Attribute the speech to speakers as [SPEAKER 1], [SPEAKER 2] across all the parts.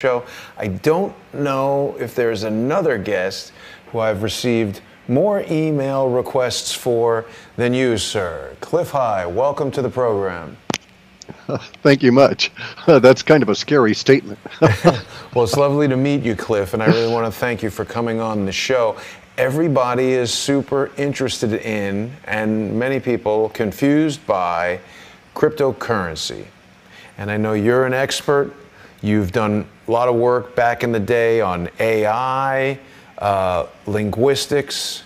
[SPEAKER 1] show. I don't know if there's another guest who I've received more email requests for than you, sir. Clif, hi, welcome to the program.
[SPEAKER 2] Thank you much. That's kind of a scary statement.
[SPEAKER 1] Well, it's lovely to meet you, Clif, and I really want to thank you for coming on the show. Everybody is super interested in, and many people confused by, cryptocurrency. And I know you're an expert. You've done a lot of work back in the day on AI, linguistics,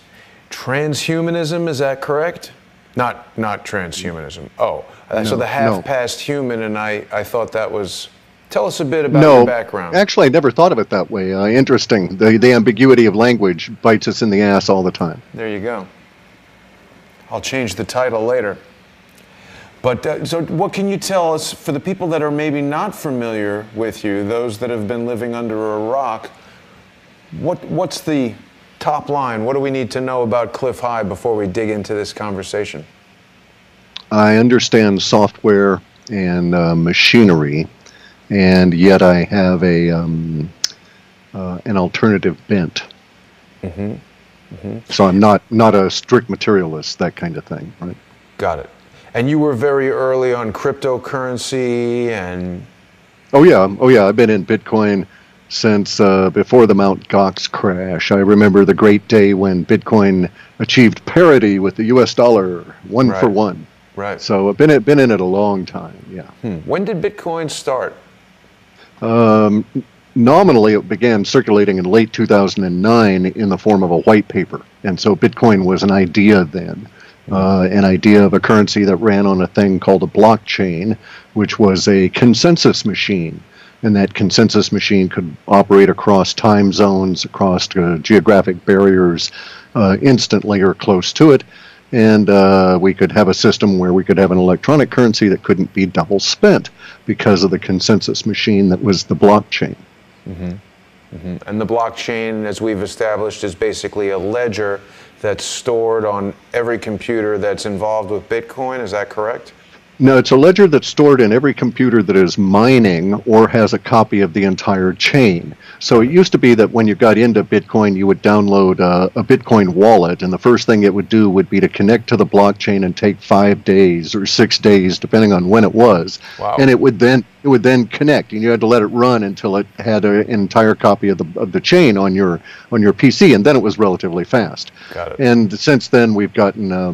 [SPEAKER 1] transhumanism, is that correct? Not transhumanism. Oh, so the half-past human, and I thought that was... Tell us a bit about your background.
[SPEAKER 2] Actually, I never thought of it that way. Interesting. The ambiguity of language bites us in the ass all the time.
[SPEAKER 1] There you go. I'll change the title later. But so what can you tell us, for the people that are maybe not familiar with you, those that have been living under a rock, what's the top line? What do we need to know about Clif High before we dig into this conversation?
[SPEAKER 2] I understand software and machinery, and yet I have an alternative bent. Mm-hmm. Mm-hmm. So I'm not a strict materialist, that kind of thing, right?
[SPEAKER 1] Got it. And you were very early on cryptocurrency and...
[SPEAKER 2] Oh yeah, I've been in Bitcoin since before the Mt. Gox crash. I remember the great day when Bitcoin achieved parity with the US dollar, one for one.
[SPEAKER 1] Right.
[SPEAKER 2] So I've been in it a long time, yeah.
[SPEAKER 1] When did Bitcoin start?
[SPEAKER 2] Nominally, it began circulating in late 2009 in the form of a white paper. And so Bitcoin was an idea then. An idea of a currency that ran on a thing called a blockchain, which was a consensus machine. And that consensus machine could operate across time zones, across geographic barriers instantly or close to it. And we could have a system where we could have an electronic currency that couldn't be double spent because of the consensus machine that was the blockchain.
[SPEAKER 1] Mm-hmm. Mm-hmm. And the blockchain, as we've established, is basically a ledger that's stored on every computer that's involved with Bitcoin. Is that correct?
[SPEAKER 2] No, it's a ledger that's stored in every computer that is mining or has a copy of the entire chain. So it used to be that when you got into Bitcoin, you would download a Bitcoin wallet, and the first thing it would do would be to connect to the blockchain and take 5 days or 6 days, depending on when it was. Wow. And it would then connect, and you had to let it run until it had an entire copy of the chain on your PC, and then it was relatively fast.
[SPEAKER 1] Got it.
[SPEAKER 2] And since then, we've gotten a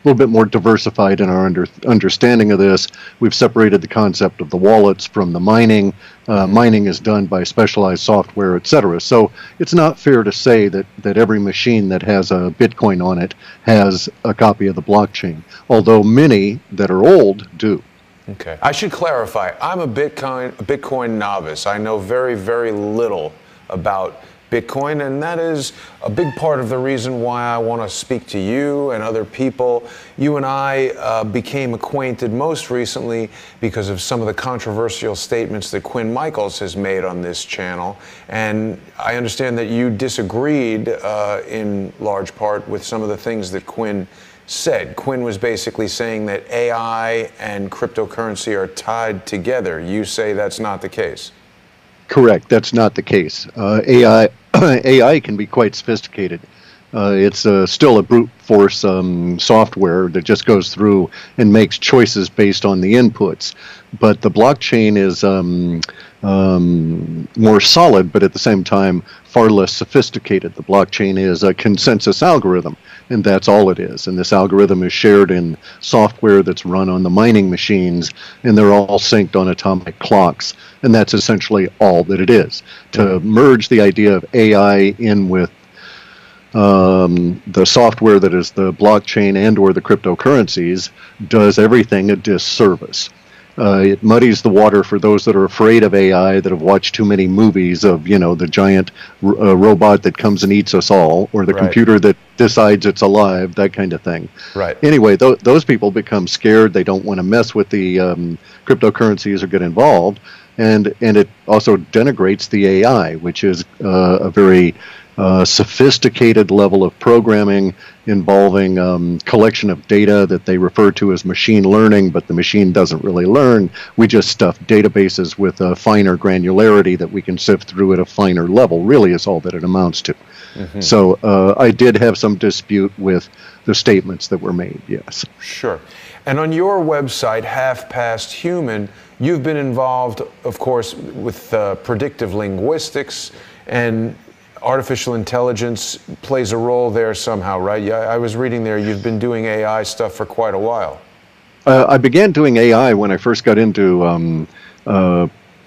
[SPEAKER 2] little bit more diversified in our understanding of this. We've separated the concept of the wallets from the mining. Mining is done by specialized software, etc. So it's not fair to say that every machine that has a Bitcoin on it has a copy of the blockchain, although many that are old do.
[SPEAKER 1] Okay. I should clarify, I'm a Bitcoin novice. I know very, very little about Bitcoin, and that is a big part of the reason why I want to speak to you and other people. You and I became acquainted most recently because of some of the controversial statements that Quinn Michaels has made on this channel, and I understand that you disagreed in large part with some of the things that Quinn said. Quinn was basically saying that AI and cryptocurrency are tied together. You say that's not the case.
[SPEAKER 2] Correct. That's not the case. AI can be quite sophisticated. It's still a brute force software that just goes through and makes choices based on the inputs. But the blockchain is more solid, but at the same time far less sophisticated. The blockchain is a consensus algorithm, and that's all it is. And this algorithm is shared in software that's run on the mining machines, and they're all synced on atomic clocks. And that's essentially all that it is. To merge the idea of AI in with the software that is the blockchain and or the cryptocurrencies does everything a disservice. It muddies the water for those that are afraid of AI, that have watched too many movies of, the giant robot that comes and eats us all, or the computer that decides it's alive, that kind of thing.
[SPEAKER 1] Right.
[SPEAKER 2] Anyway, those people become scared. They don't want to mess with the cryptocurrencies or get involved. And it also denigrates the AI, which is a very sophisticated level of programming involving collection of data that they refer to as machine learning, but the machine doesn't really learn. We just stuff databases with a finer granularity that we can sift through at a finer level, really is all that it amounts to. Mm-hmm. So I did have some dispute with the statements that were made, yes.
[SPEAKER 1] Sure. And on your website, Half Past Human, you've been involved, of course, with predictive linguistics, and artificial intelligence plays a role there somehow, right? Yeah, I was reading there you've been doing AI stuff for quite a while.
[SPEAKER 2] I began doing AI when I first got into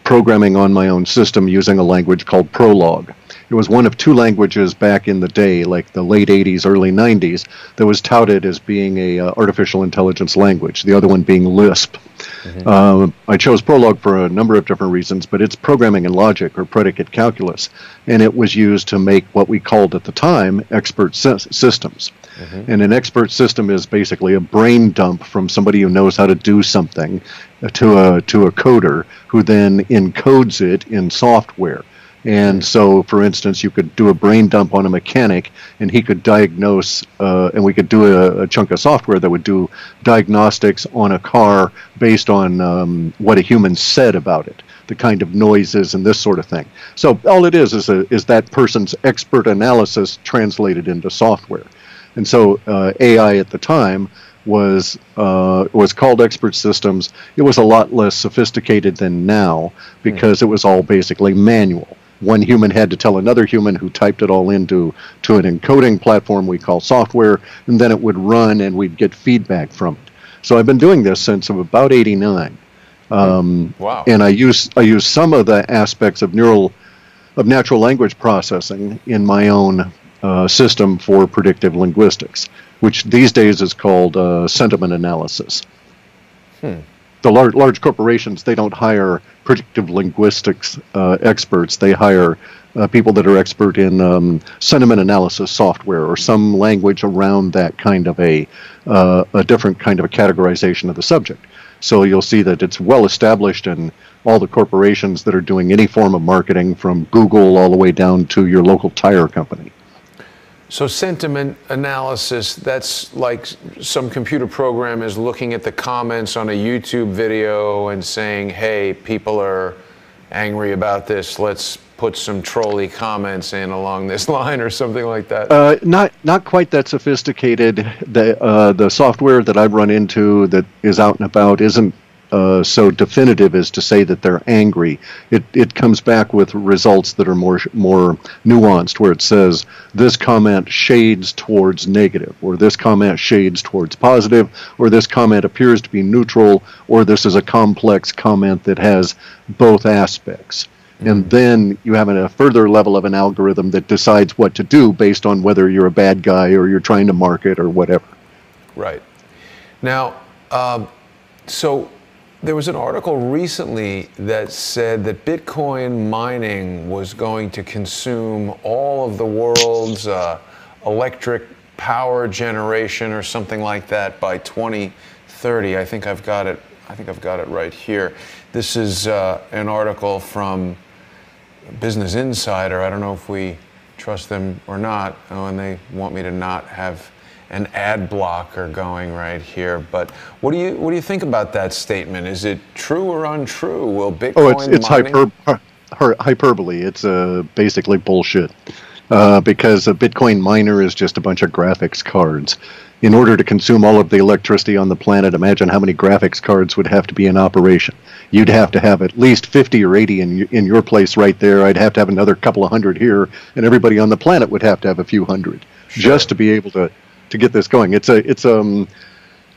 [SPEAKER 2] programming on my own system using a language called Prolog. It was one of two languages back in the day, like the late 80s, early 90s, that was touted as being a artificial intelligence language, the other one being Lisp. Mm-hmm. I chose Prolog for a number of different reasons, but it's programming in logic or predicate calculus, and it was used to make what we called at the time expert systems. Mm-hmm. And an expert system is basically a brain dump from somebody who knows how to do something to a coder who then encodes it in software. And so, for instance, you could do a brain dump on a mechanic, and he could diagnose, and we could do a chunk of software that would do diagnostics on a car based on what a human said about it, the kind of noises and this sort of thing. So all it is that person's expert analysis translated into software. And so AI at the time was called expert systems. It was a lot less sophisticated than now because it was all basically manual. One human had to tell another human who typed it all into an encoding platform we call software, and then it would run and we'd get feedback from it. So I've been doing this since about '89.
[SPEAKER 1] Wow.
[SPEAKER 2] And I use some of the aspects of natural language processing in my own system for predictive linguistics, which these days is called sentiment analysis. The large corporations, they don't hire predictive linguistics experts. They hire people that are expert in sentiment analysis software or some language around that kind of a different kind of a categorization of the subject. So you'll see that it's well established in all the corporations that are doing any form of marketing, from Google all the way down to your local tire company.
[SPEAKER 1] So sentiment analysis, that's like some computer program is looking at the comments on a YouTube video and saying, hey, people are angry about this, let's put some trolly comments in along this line or something like that? Not quite that sophisticated.
[SPEAKER 2] The software that I've run into that is out and about isn't so definitive as to say that they're angry. It comes back with results that are more nuanced, where it says this comment shades towards negative, or this comment shades towards positive, or this comment appears to be neutral, or this is a complex comment that has both aspects. And then you have a further level of an algorithm that decides what to do based on whether you're a bad guy or you're trying to market or whatever.
[SPEAKER 1] Right. Now, so there was an article recently that said that Bitcoin mining was going to consume all of the world's electric power generation or something like that by 2030. I think I've got it right here. This is an article from Business Insider. I don't know if we trust them or not. Oh, and they want me to not have an ad blocker going right here. But what do you think about that statement? Is it true or untrue? Will Bitcoin
[SPEAKER 2] it's hyperbole. It's basically bullshit. Because a Bitcoin miner is just a bunch of graphics cards. In order to consume all of the electricity on the planet, imagine how many graphics cards would have to be in operation. You'd have to have at least 50 or 80 in your place right there. I'd have to have another couple of hundred here, and everybody on the planet would have to have a few hundred just to be able to get this going. It's a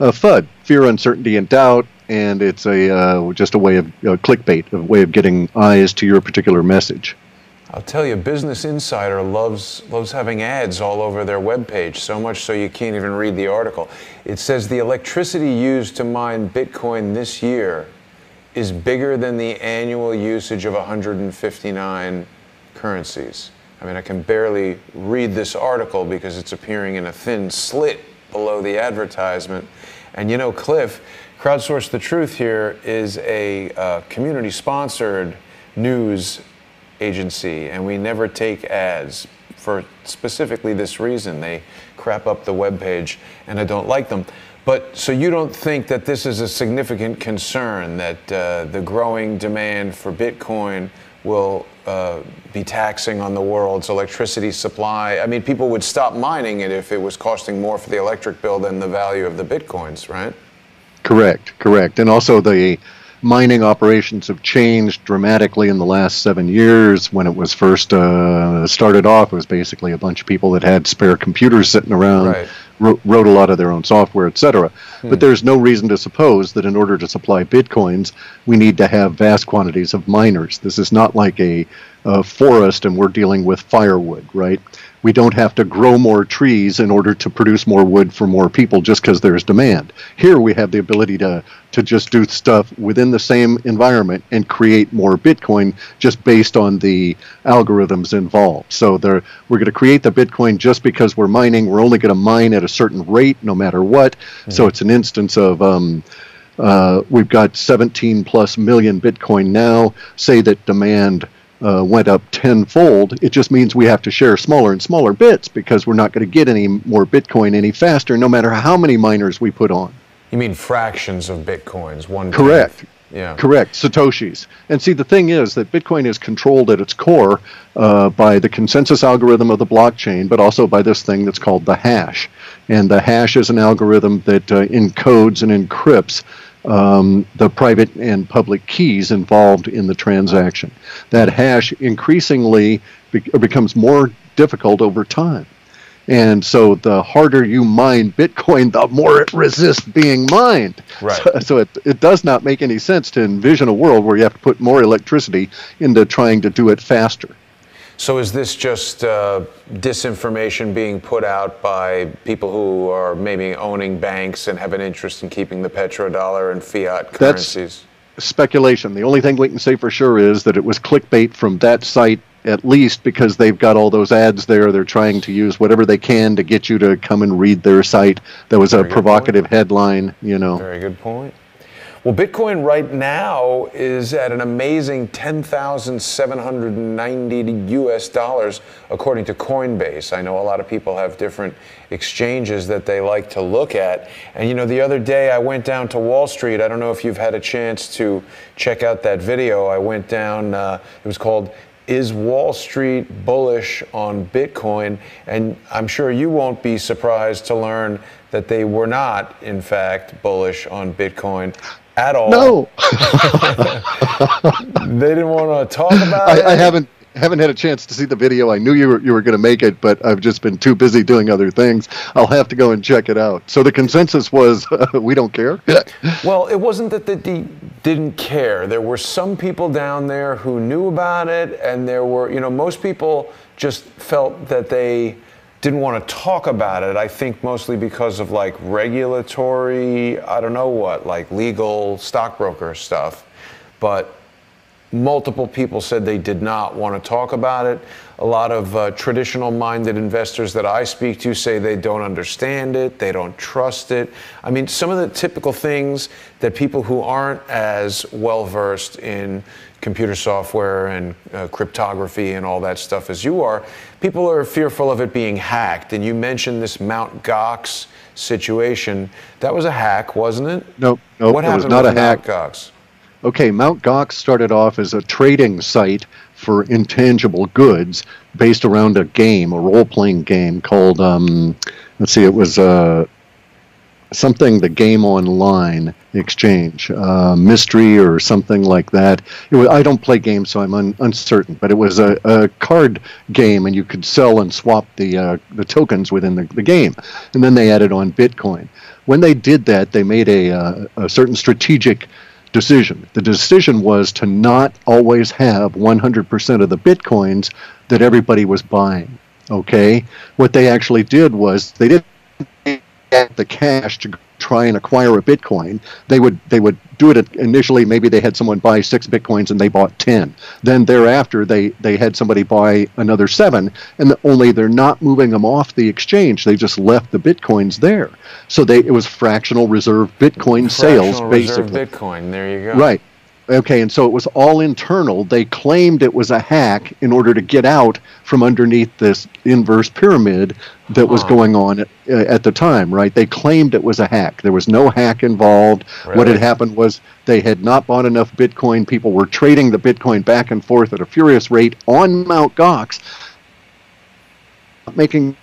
[SPEAKER 2] FUD, fear, uncertainty, and doubt, and it's just a way of clickbait, a way of getting eyes to your particular message.
[SPEAKER 1] I'll tell you, Business Insider loves having ads all over their webpage, so much so you can't even read the article. It says the electricity used to mine Bitcoin this year is bigger than the annual usage of 159 currencies. I mean, I can barely read this article because it's appearing in a thin slit below the advertisement. And you know, Clif, Crowdsource the Truth here is a community-sponsored news agency, and we never take ads for specifically this reason. They crap up the web page, and I don't like them. But so you don't think that this is a significant concern, that the growing demand for Bitcoin will be taxing on the world's electricity supply? I mean, people would stop mining it if it was costing more for the electric bill than the value of the Bitcoins, right?
[SPEAKER 2] Correct. And also the mining operations have changed dramatically in the last 7 years. When it was first started off, it was basically a bunch of people that had spare computers sitting around,
[SPEAKER 1] Right.
[SPEAKER 2] wrote a lot of their own software, etc. But there's no reason to suppose that in order to supply Bitcoins, we need to have vast quantities of miners. This is not like a forest and we're dealing with firewood, right? We don't have to grow more trees in order to produce more wood for more people just because there's demand. Here we have the ability to just do stuff within the same environment and create more Bitcoin just based on the algorithms involved. So we're going to create the Bitcoin just because we're mining. We're only going to mine at a certain rate no matter what. So it's an instance of we've got 17 plus million Bitcoin now. Say that demand went up tenfold, it just means we have to share smaller and smaller bits because we're not going to get any more Bitcoin any faster, no matter how many miners we put on.
[SPEAKER 1] You mean fractions of Bitcoins?
[SPEAKER 2] Correct.
[SPEAKER 1] Yeah.
[SPEAKER 2] Correct. Satoshis. And see, the thing is that Bitcoin is controlled at its core by the consensus algorithm of the blockchain, but also by this thing that's called the hash. And the hash is an algorithm that encodes and encrypts the private and public keys involved in the transaction. That hash increasingly becomes more difficult over time. And so the harder you mine Bitcoin, the more it resists being mined.
[SPEAKER 1] Right.
[SPEAKER 2] So it does not make any sense to envision a world where you have to put more electricity into trying to do it faster.
[SPEAKER 1] So is this just disinformation being put out by people who are maybe owning banks and have an interest in keeping the petrodollar and fiat currencies?
[SPEAKER 2] That's speculation. The only thing we can say for sure is that it was clickbait from that site, at least because they've got all those ads there. They're trying to use whatever they can to get you to come and read their site. That was a provocative headline, you know.
[SPEAKER 1] Very good point. Well, Bitcoin right now is at an amazing $10,790 US, according to Coinbase. I know a lot of people have different exchanges that they like to look at. And, you know, the other day I went down to Wall Street. I don't know if you've had a chance to check out that video. I went down, it was called Is Wall Street Bullish on Bitcoin? And I'm sure you won't be surprised to learn that they were not, in fact, bullish on Bitcoin at all.
[SPEAKER 2] No.
[SPEAKER 1] They didn't want to talk about it.
[SPEAKER 2] I haven't had a chance to see the video. I knew you were going to make it, but I've just been too busy doing other things. I'll have to go and check it out. So the consensus was, we don't care?
[SPEAKER 1] Well, it wasn't that they didn't care. There were some people down there who knew about it, and there were, you know, most people just felt that they didn't want to talk about it. I think mostly because of like regulatory, I don't know what, like legal stockbroker stuff. But multiple people said they did not want to talk about it. A lot of traditional-minded investors that I speak to say they don't understand it, they don't trust it. I mean, some of the typical things that people who aren't as well-versed in computer software and cryptography and all that stuff as you are, people are fearful of it being hacked. And you mentioned this Mt. Gox situation. That was a hack, wasn't it?
[SPEAKER 2] No,
[SPEAKER 1] what
[SPEAKER 2] it was
[SPEAKER 1] happened
[SPEAKER 2] not
[SPEAKER 1] with
[SPEAKER 2] a hack.
[SPEAKER 1] Mt. Gox?
[SPEAKER 2] Okay, Mt. Gox started off as a trading site for intangible goods based around a game, a role-playing game called, let's see, it was something, the Game Online Exchange, Mystery or something like that. I don't play games, so I'm uncertain, but it was a card game, and you could sell and swap the tokens within the game. And then they added on Bitcoin. When they did that, they made a certain strategic decision. The decision was to not always have 100% of the Bitcoins that everybody was buying. Okay? What they actually did was they didn't get the cash to try and acquire a Bitcoin. They would do it initially. Maybe they had someone buy 6 Bitcoins and they bought 10. Then thereafter they had somebody buy another 7, and only they're not moving them off the exchange. They just left the Bitcoins there. So it was fractional reserve Bitcoin sales, basically.
[SPEAKER 1] Bitcoin, there you go.
[SPEAKER 2] Right. Okay, and so it was all internal. They claimed it was a hack in order to get out from underneath this inverse pyramid that was going on at the time, right? They claimed it was a hack. There was no hack involved.
[SPEAKER 1] Really?
[SPEAKER 2] What had happened was they had not bought enough Bitcoin. People were trading the Bitcoin back and forth at a furious rate on Mt. Gox, making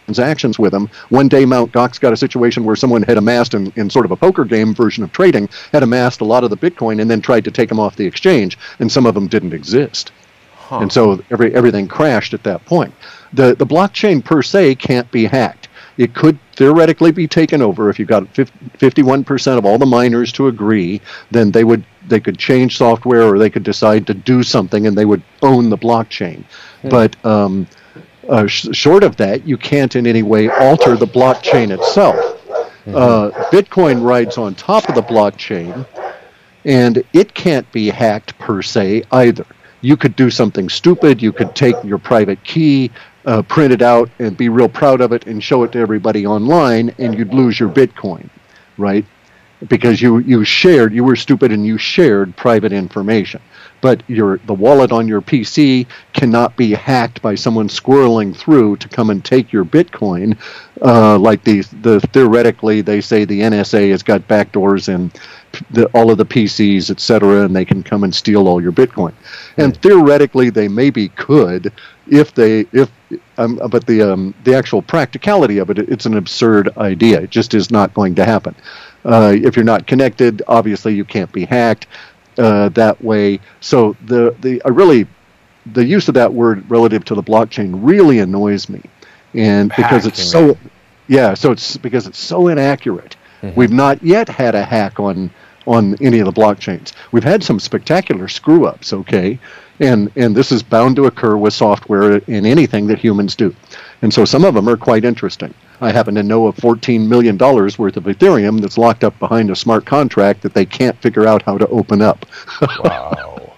[SPEAKER 2] transactions with them. One day, Mt. Gox got a situation where someone had amassed, in sort of a poker game version of trading, had amassed a lot of the Bitcoin and then tried to take them off the exchange, and some of them didn't exist. And so everything crashed at that point. The blockchain per se can't be hacked. It could theoretically be taken over if you got 51% of all the miners to agree. Then they could change software, or they could decide to do something, and they would own the blockchain. But short of that, you can't in any way alter the blockchain itself. Bitcoin rides on top of the blockchain, and it can't be hacked per se either. You could do something stupid. You could take your private key, print it out, and be real proud of it and show it to everybody online, and you'd lose your Bitcoin, right? Because you were stupid and you shared private information. But the wallet on your PC cannot be hacked by someone squirreling through to come and take your Bitcoin. Like theoretically, they say the NSA has got backdoors in all of the PCs, etc., and they can come and steal all your Bitcoin. And theoretically, they maybe could but the actual practicality of it's an absurd idea. It just is not going to happen. If you're not connected, obviously you can't be hacked that way. So the use of that word relative to the blockchain really annoys me, and because it's so because it's so inaccurate. We've not yet had a hack on any of the blockchains. We've had some spectacular screw ups, okay, and this is bound to occur with software in anything that humans do, and so some of them are quite interesting. I happen to know of $14 million worth of Ethereum that's locked up behind a smart contract that they can't figure out how to open up.
[SPEAKER 1] Wow.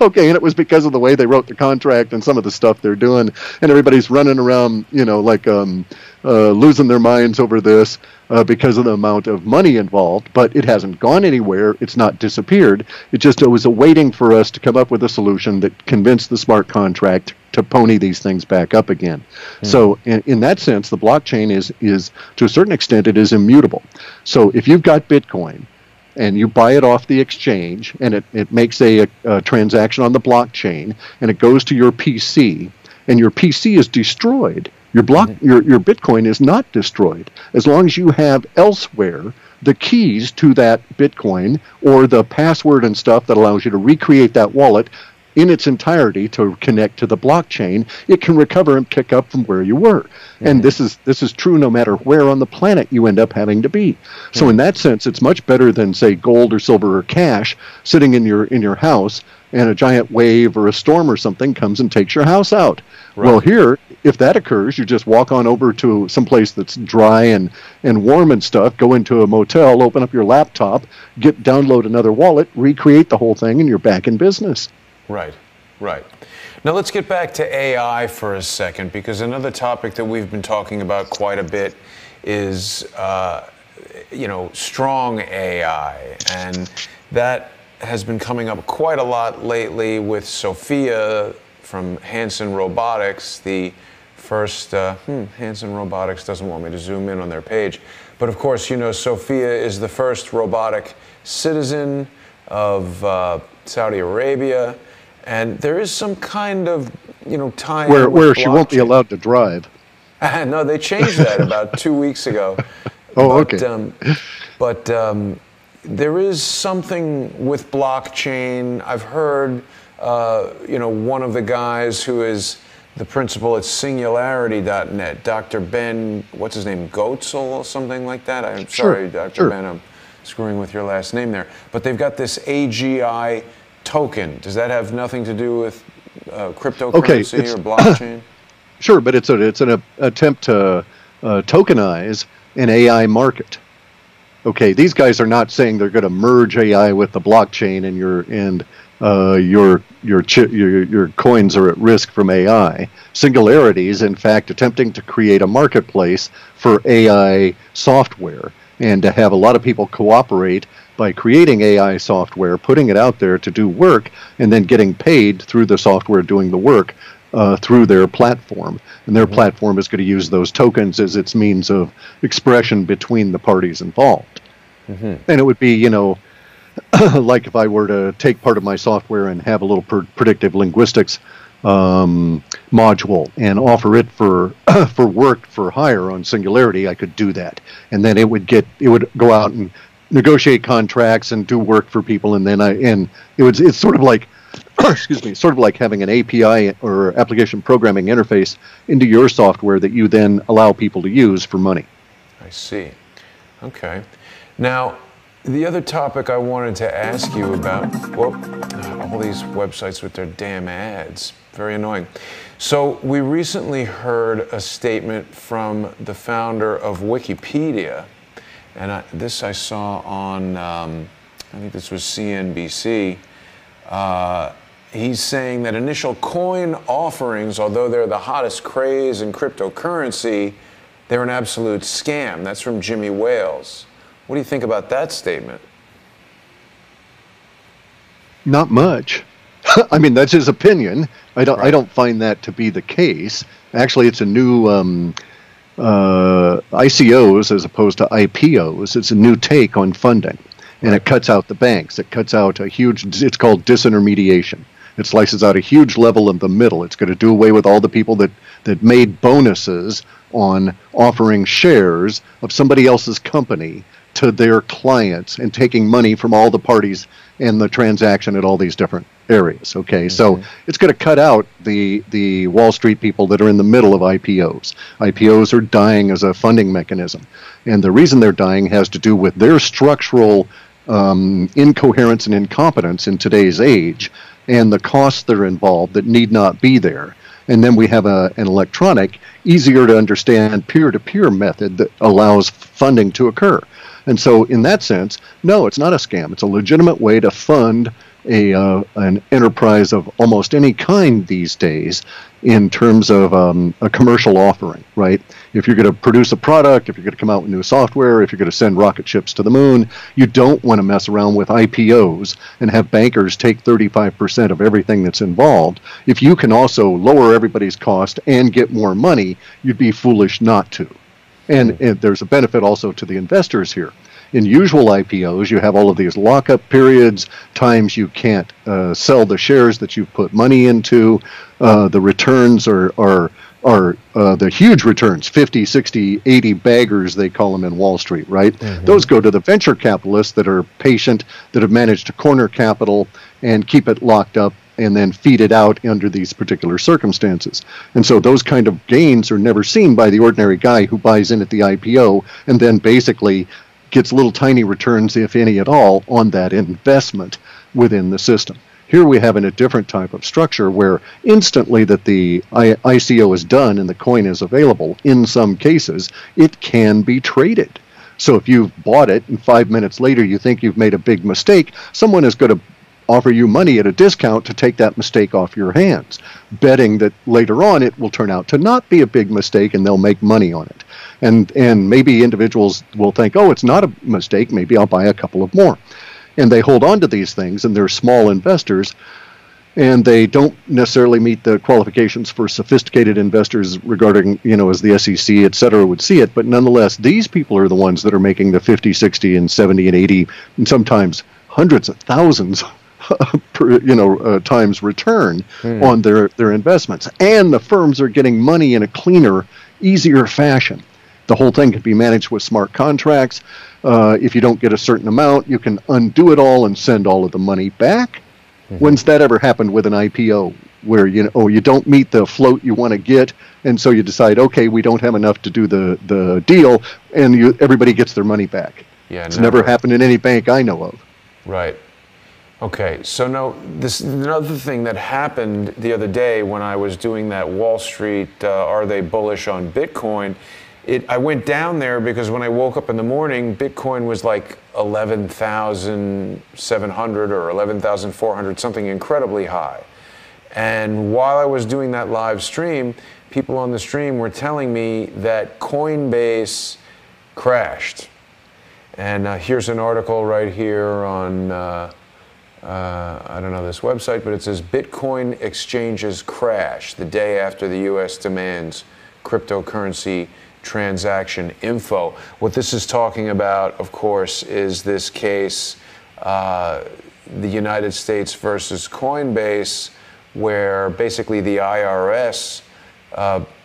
[SPEAKER 2] Okay, and it was because of the way they wrote the contract and some of the stuff they're doing, and everybody's running around, losing their minds over this because of the amount of money involved. But it hasn't gone anywhere. It's not disappeared. It was waiting for us to come up with a solution that convinced the smart contract to pony these things back up again. So in that sense, the blockchain is to a certain extent, it is immutable. So if you've got Bitcoin and you buy it off the exchange, and it makes a transaction on the blockchain, and it goes to your PC, and your PC is destroyed, your Bitcoin is not destroyed, as long as you have elsewhere the keys to that Bitcoin or the password and stuff that allows you to recreate that wallet in its entirety to connect to the blockchain. It can recover and pick up from where you were. And this is true no matter where on the planet you end up having to be. So in that sense, it's much better than, say, gold or silver or cash sitting in your house, and a giant wave or a storm or something comes and takes your house out. Right. Well, here, if that occurs, you just walk on over to someplace that's dry and warm and stuff, go into a motel, open up your laptop, download another wallet, recreate the whole thing, and you're back in business.
[SPEAKER 1] Right. Now let's get back to AI for a second, because another topic that we've been talking about quite a bit is, strong AI, and that has been coming up quite a lot lately with Sophia from Hanson Robotics, the first, Hanson Robotics doesn't want me to zoom in on their page, but of course, Sophia is the first robotic citizen of Saudi Arabia. And there is some kind of, time
[SPEAKER 2] where she won't be allowed to drive.
[SPEAKER 1] No, they changed that about 2 weeks ago.
[SPEAKER 2] Okay.
[SPEAKER 1] But there is something with blockchain. I've heard, one of the guys who is the principal at Singularity.net, Dr. Ben, what's his name, Goetzel or something like that? I'm sorry, Dr. Ben, I'm screwing with your last name there. But they've got this AGI token. Does that have nothing to do with cryptocurrency or blockchain?
[SPEAKER 2] Sure, but it's an attempt to tokenize an AI market. Okay, these guys are not saying they're going to merge AI with the blockchain, and your coins are at risk from AI. Singularity is in fact attempting to create a marketplace for AI software, and to have a lot of people cooperate by creating AI software, putting it out there to do work, and then getting paid through the software doing the work through their platform. And their platform is going to use those tokens as its means of expression between the parties involved. And it would be, you know, like if I were to take part of my software and have a little predictive linguistics module and offer it for for work for hire on Singularity, I could do that, and then it would go out and negotiate contracts and do work for people, and then it's sort of like excuse me, sort of like having an API or application programming interface into your software that you then allow people to use for money.
[SPEAKER 1] I see. Okay. Now, the other topic I wanted to ask you about, well, all these websites with their damn ads, very annoying. So we recently heard a statement from the founder of Wikipedia, and this I saw on, I think this was CNBC. He's saying that initial coin offerings, although they're the hottest craze in cryptocurrency, they're an absolute scam. That's from Jimmy Wales. What do you think about that statement?
[SPEAKER 2] Not much. I mean, that's his opinion. I don't find that to be the case. Actually, it's a new ICOs as opposed to IPOs. It's a new take on funding, and it cuts out the banks. It cuts out a huge. It's called disintermediation. It slices out a huge level in the middle. It's going to do away with all the people that made bonuses on offering shares of somebody else's company to their clients and taking money from all the parties in the transaction at all these different areas. Okay, so it's going to cut out the Wall Street people that are in the middle of IPOs. IPOs are dying as a funding mechanism, and the reason they're dying has to do with their structural incoherence and incompetence in today's age, and the costs that are involved that need not be there. And then we have an electronic, easier to understand peer-to-peer method that allows funding to occur. And so in that sense, no, it's not a scam. It's a legitimate way to fund an enterprise of almost any kind these days in terms of a commercial offering, right? If you're going to produce a product, if you're going to come out with new software, if you're going to send rocket ships to the moon, you don't want to mess around with IPOs and have bankers take 35% of everything that's involved. If you can also lower everybody's cost and get more money, you'd be foolish not to. And there's a benefit also to the investors here. In usual IPOs, you have all of these lockup periods, times you can't sell the shares that you've put money into. The returns are the huge returns, 50, 60, 80 baggers, they call them in Wall Street, right? Those go to the venture capitalists that are patient, that have managed to corner capital and keep it locked up and then feed it out under these particular circumstances. And so those kind of gains are never seen by the ordinary guy who buys in at the IPO and then basically gets little tiny returns, if any at all, on that investment within the system. Here we have in a different type of structure where instantly that the ICO is done and the coin is available, in some cases, it can be traded. So if you've bought it and 5 minutes later you think you've made a big mistake, someone is going to offer you money at a discount to take that mistake off your hands, betting that later on it will turn out to not be a big mistake and they'll make money on it. And maybe individuals will think, oh, it's not a mistake, maybe I'll buy a couple of more. And they hold on to these things, and they're small investors, and they don't necessarily meet the qualifications for sophisticated investors regarding, as the SEC, et cetera, would see it. But nonetheless, these people are the ones that are making the 50, 60, and 70, and 80, and sometimes hundreds of thousands times return on their investments. And the firms are getting money in a cleaner, easier fashion. The whole thing can be managed with smart contracts. If you don't get a certain amount, you can undo it all and send all of the money back. When's that ever happened with an IPO where you don't meet the float you want to get, and so you decide, okay, we don't have enough to do the deal, and everybody gets their money back? Yeah, it's never happened in any bank I know of.
[SPEAKER 1] Right. Okay, so now this another thing that happened the other day when I was doing that Wall Street, are they bullish on Bitcoin? I went down there because when I woke up in the morning, Bitcoin was like 11,700 or 11,400, something incredibly high. And while I was doing that live stream, people on the stream were telling me that Coinbase crashed. And here's an article right here on, I don't know this website, but it says Bitcoin exchanges crash the day after the U.S. demands cryptocurrency transaction info. What this is talking about, of course, is this case, the United States versus Coinbase, where basically the IRS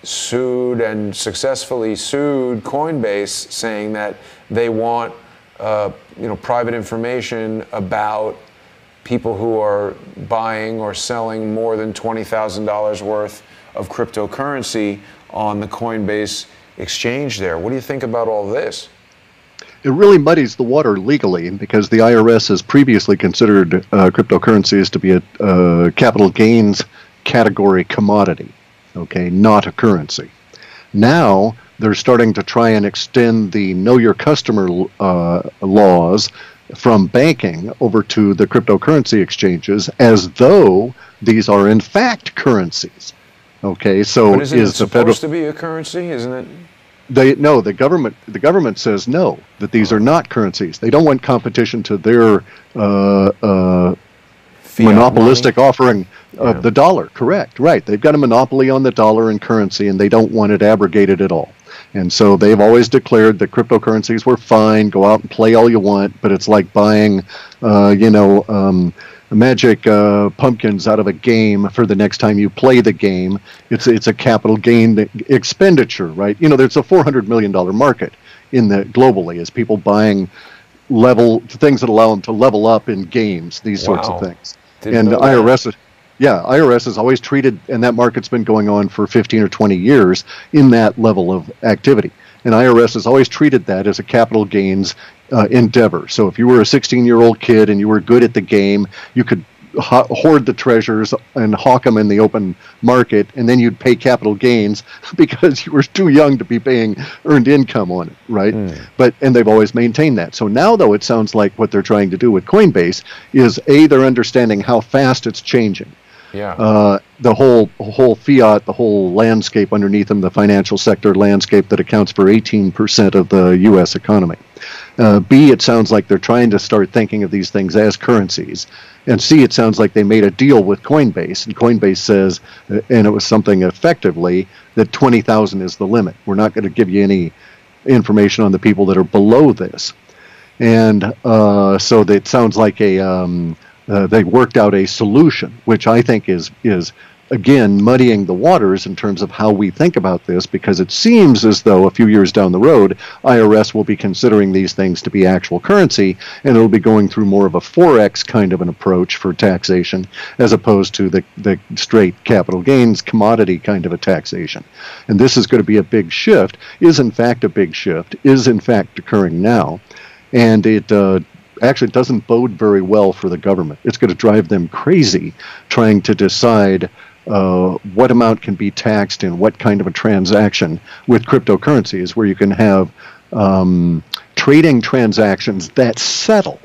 [SPEAKER 1] sued and successfully sued Coinbase, saying that they want private information about people who are buying or selling more than $20,000 worth of cryptocurrency on the Coinbase exchange there. What do you think about all this?
[SPEAKER 2] It really muddies the water legally, because the IRS has previously considered cryptocurrencies to be a capital gains category commodity, okay, not a currency. Now they're starting to try and extend the know your customer laws from banking over to the cryptocurrency exchanges as though these are in fact currencies. Okay, so
[SPEAKER 1] but isn't it supposed to be a currency? Isn't it?
[SPEAKER 2] The government says no, that these are not currencies. They don't want competition to their monopolistic money offering of the dollar. Correct, right. They've got a monopoly on the dollar and currency, and they don't want it abrogated at all. And so they've always declared that cryptocurrencies were fine, go out and play all you want, but it's like buying, magic pumpkins out of a game for the next time you play the game. It's a capital gain expenditure, right? There's a $400 million market globally as people buying things that allow them to level up in games, these sorts of things. And the IRS has always treated, and that market's been going on for 15 or 20 years in that level of activity. And IRS has always treated that as a capital gains endeavor. So if you were a 16-year-old kid and you were good at the game, you could hoard the treasures and hawk them in the open market, and then you'd pay capital gains because you were too young to be paying earned income on it, right? And they've always maintained that. So now, though, it sounds like what they're trying to do with Coinbase is, they're understanding how fast it's changing.
[SPEAKER 1] Yeah.
[SPEAKER 2] The whole fiat, the whole landscape underneath them, the financial sector landscape that accounts for 18% of the U.S. economy. B, it sounds like they're trying to start thinking of these things as currencies. And C, it sounds like they made a deal with Coinbase, and Coinbase says, and it was something effectively, that 20,000 is the limit. We're not going to give you any information on the people that are below this. And so it sounds like they worked out a solution, which I think is again muddying the waters in terms of how we think about this, because it seems as though a few years down the road, IRS will be considering these things to be actual currency, and it'll be going through more of a Forex kind of an approach for taxation, as opposed to the straight capital gains commodity kind of a taxation. And this is going to be a big shift, is in fact a big shift, is in fact occurring now, and it actually doesn't bode very well for the government. It's going to drive them crazy trying to decide what amount can be taxed in what kind of a transaction with cryptocurrencies, where you can have trading transactions that settle.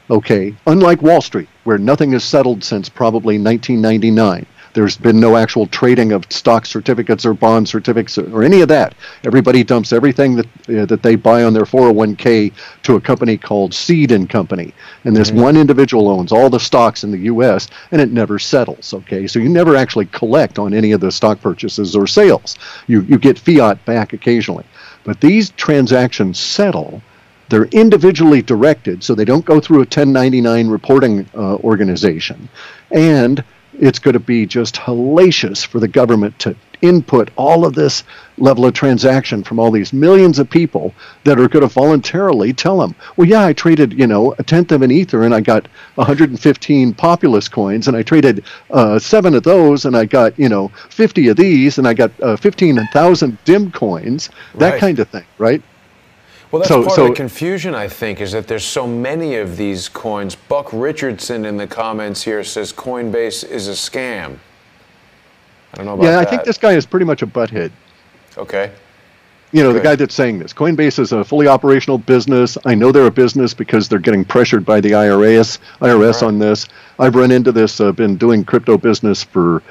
[SPEAKER 2] Okay, unlike Wall Street, where nothing is settled since probably 1999. There's been no actual trading of stock certificates or bond certificates or any of that. Everybody dumps everything that they buy on their 401k to a company called Seed and Company. And this one individual owns all the stocks in the U.S., and it never settles, okay? So you never actually collect on any of the stock purchases or sales. You get fiat back occasionally. But these transactions settle. They're individually directed, so they don't go through a 1099 reporting organization. And it's going to be just hellacious for the government to input all of this level of transaction from all these millions of people that are going to voluntarily tell them, well, yeah, I traded, a tenth of an ether and I got 115 populist coins, and I traded 7 of those and I got, 50 of these, and I got 15,000 dim coins, that kind of thing, right?
[SPEAKER 1] Well, that's part of the confusion, I think, is that there's so many of these coins. Buck Richardson in the comments here says Coinbase is a scam. I don't know about that.
[SPEAKER 2] Yeah, I think this guy is pretty much a butthead.
[SPEAKER 1] Okay.
[SPEAKER 2] The guy that's saying this. Coinbase is a fully operational business. I know they're a business because they're getting pressured by the IRS on this. I've run into this. I've been doing crypto business for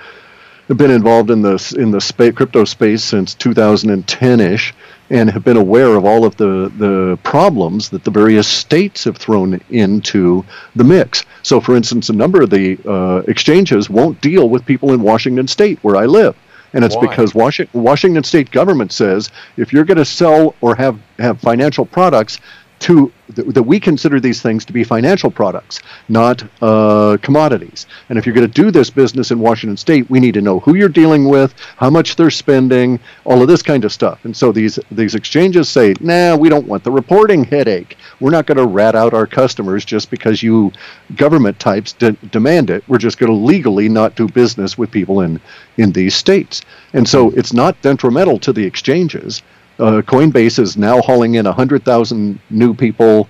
[SPEAKER 2] have been involved in the crypto space since 2010-ish, and have been aware of all of the problems that the various states have thrown into the mix. So, for instance, a number of the exchanges won't deal with people in Washington State, where I live. And it's
[SPEAKER 1] Why?
[SPEAKER 2] because Washington State government says if you're going to sell or have financial products that we consider these things to be financial products, not commodities. And if you're going to do this business in Washington State, we need to know who you're dealing with, how much they're spending, all of this kind of stuff. And so these exchanges say, nah, we don't want the reporting headache. We're not going to rat out our customers just because you government types demand it. We're just going to legally not do business with people in these states. And so it's not detrimental to the exchanges. Coinbase is now hauling in 100,000 new people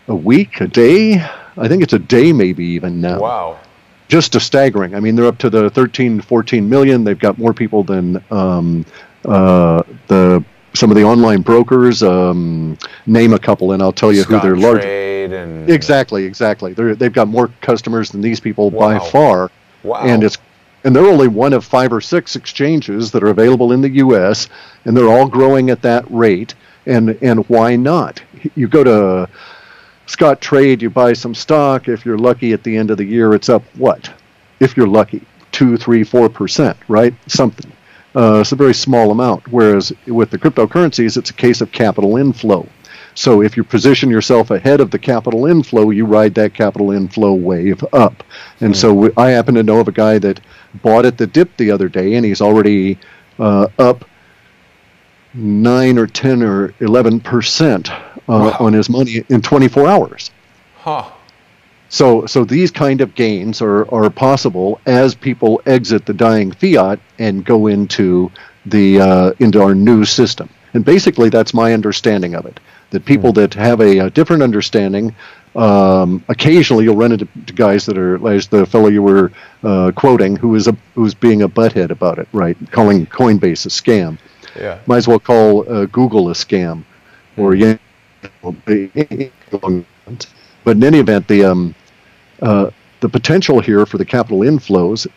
[SPEAKER 2] a week, a day. I think it's a day, maybe even now.
[SPEAKER 1] Wow.
[SPEAKER 2] Just a staggering. I mean, they're up to the 13, 14 million. They've got more people than some of the online brokers. Name a couple, and I'll tell you who they're large. Exactly. They've got more customers than these people by far.
[SPEAKER 1] Wow.
[SPEAKER 2] And they're only one of 5 or 6 exchanges that are available in the U.S., and they're all growing at that rate. And why not? You go to Scott Trade, you buy some stock. If you're lucky, at the end of the year, it's up what? If you're lucky, 2, 3, 4%, right? Something. It's a very small amount. Whereas with the cryptocurrencies, it's a case of capital inflow. So if you position yourself ahead of the capital inflow, you ride that capital inflow wave up. And so I happen to know of a guy that bought at the dip the other day, and he's already up 9 or 10 or 11% on his money in 24 hours.
[SPEAKER 1] Huh.
[SPEAKER 2] So these kind of gains are possible as people exit the dying fiat and go into our new system. And basically, that's my understanding of it. That people that have a different understanding, occasionally you'll run into guys that are, as the fellow you were quoting, who's being a butthead about it, right? Calling Coinbase a scam.
[SPEAKER 1] Yeah.
[SPEAKER 2] Might as well call Google a scam, or but in any event, the potential here for the capital inflows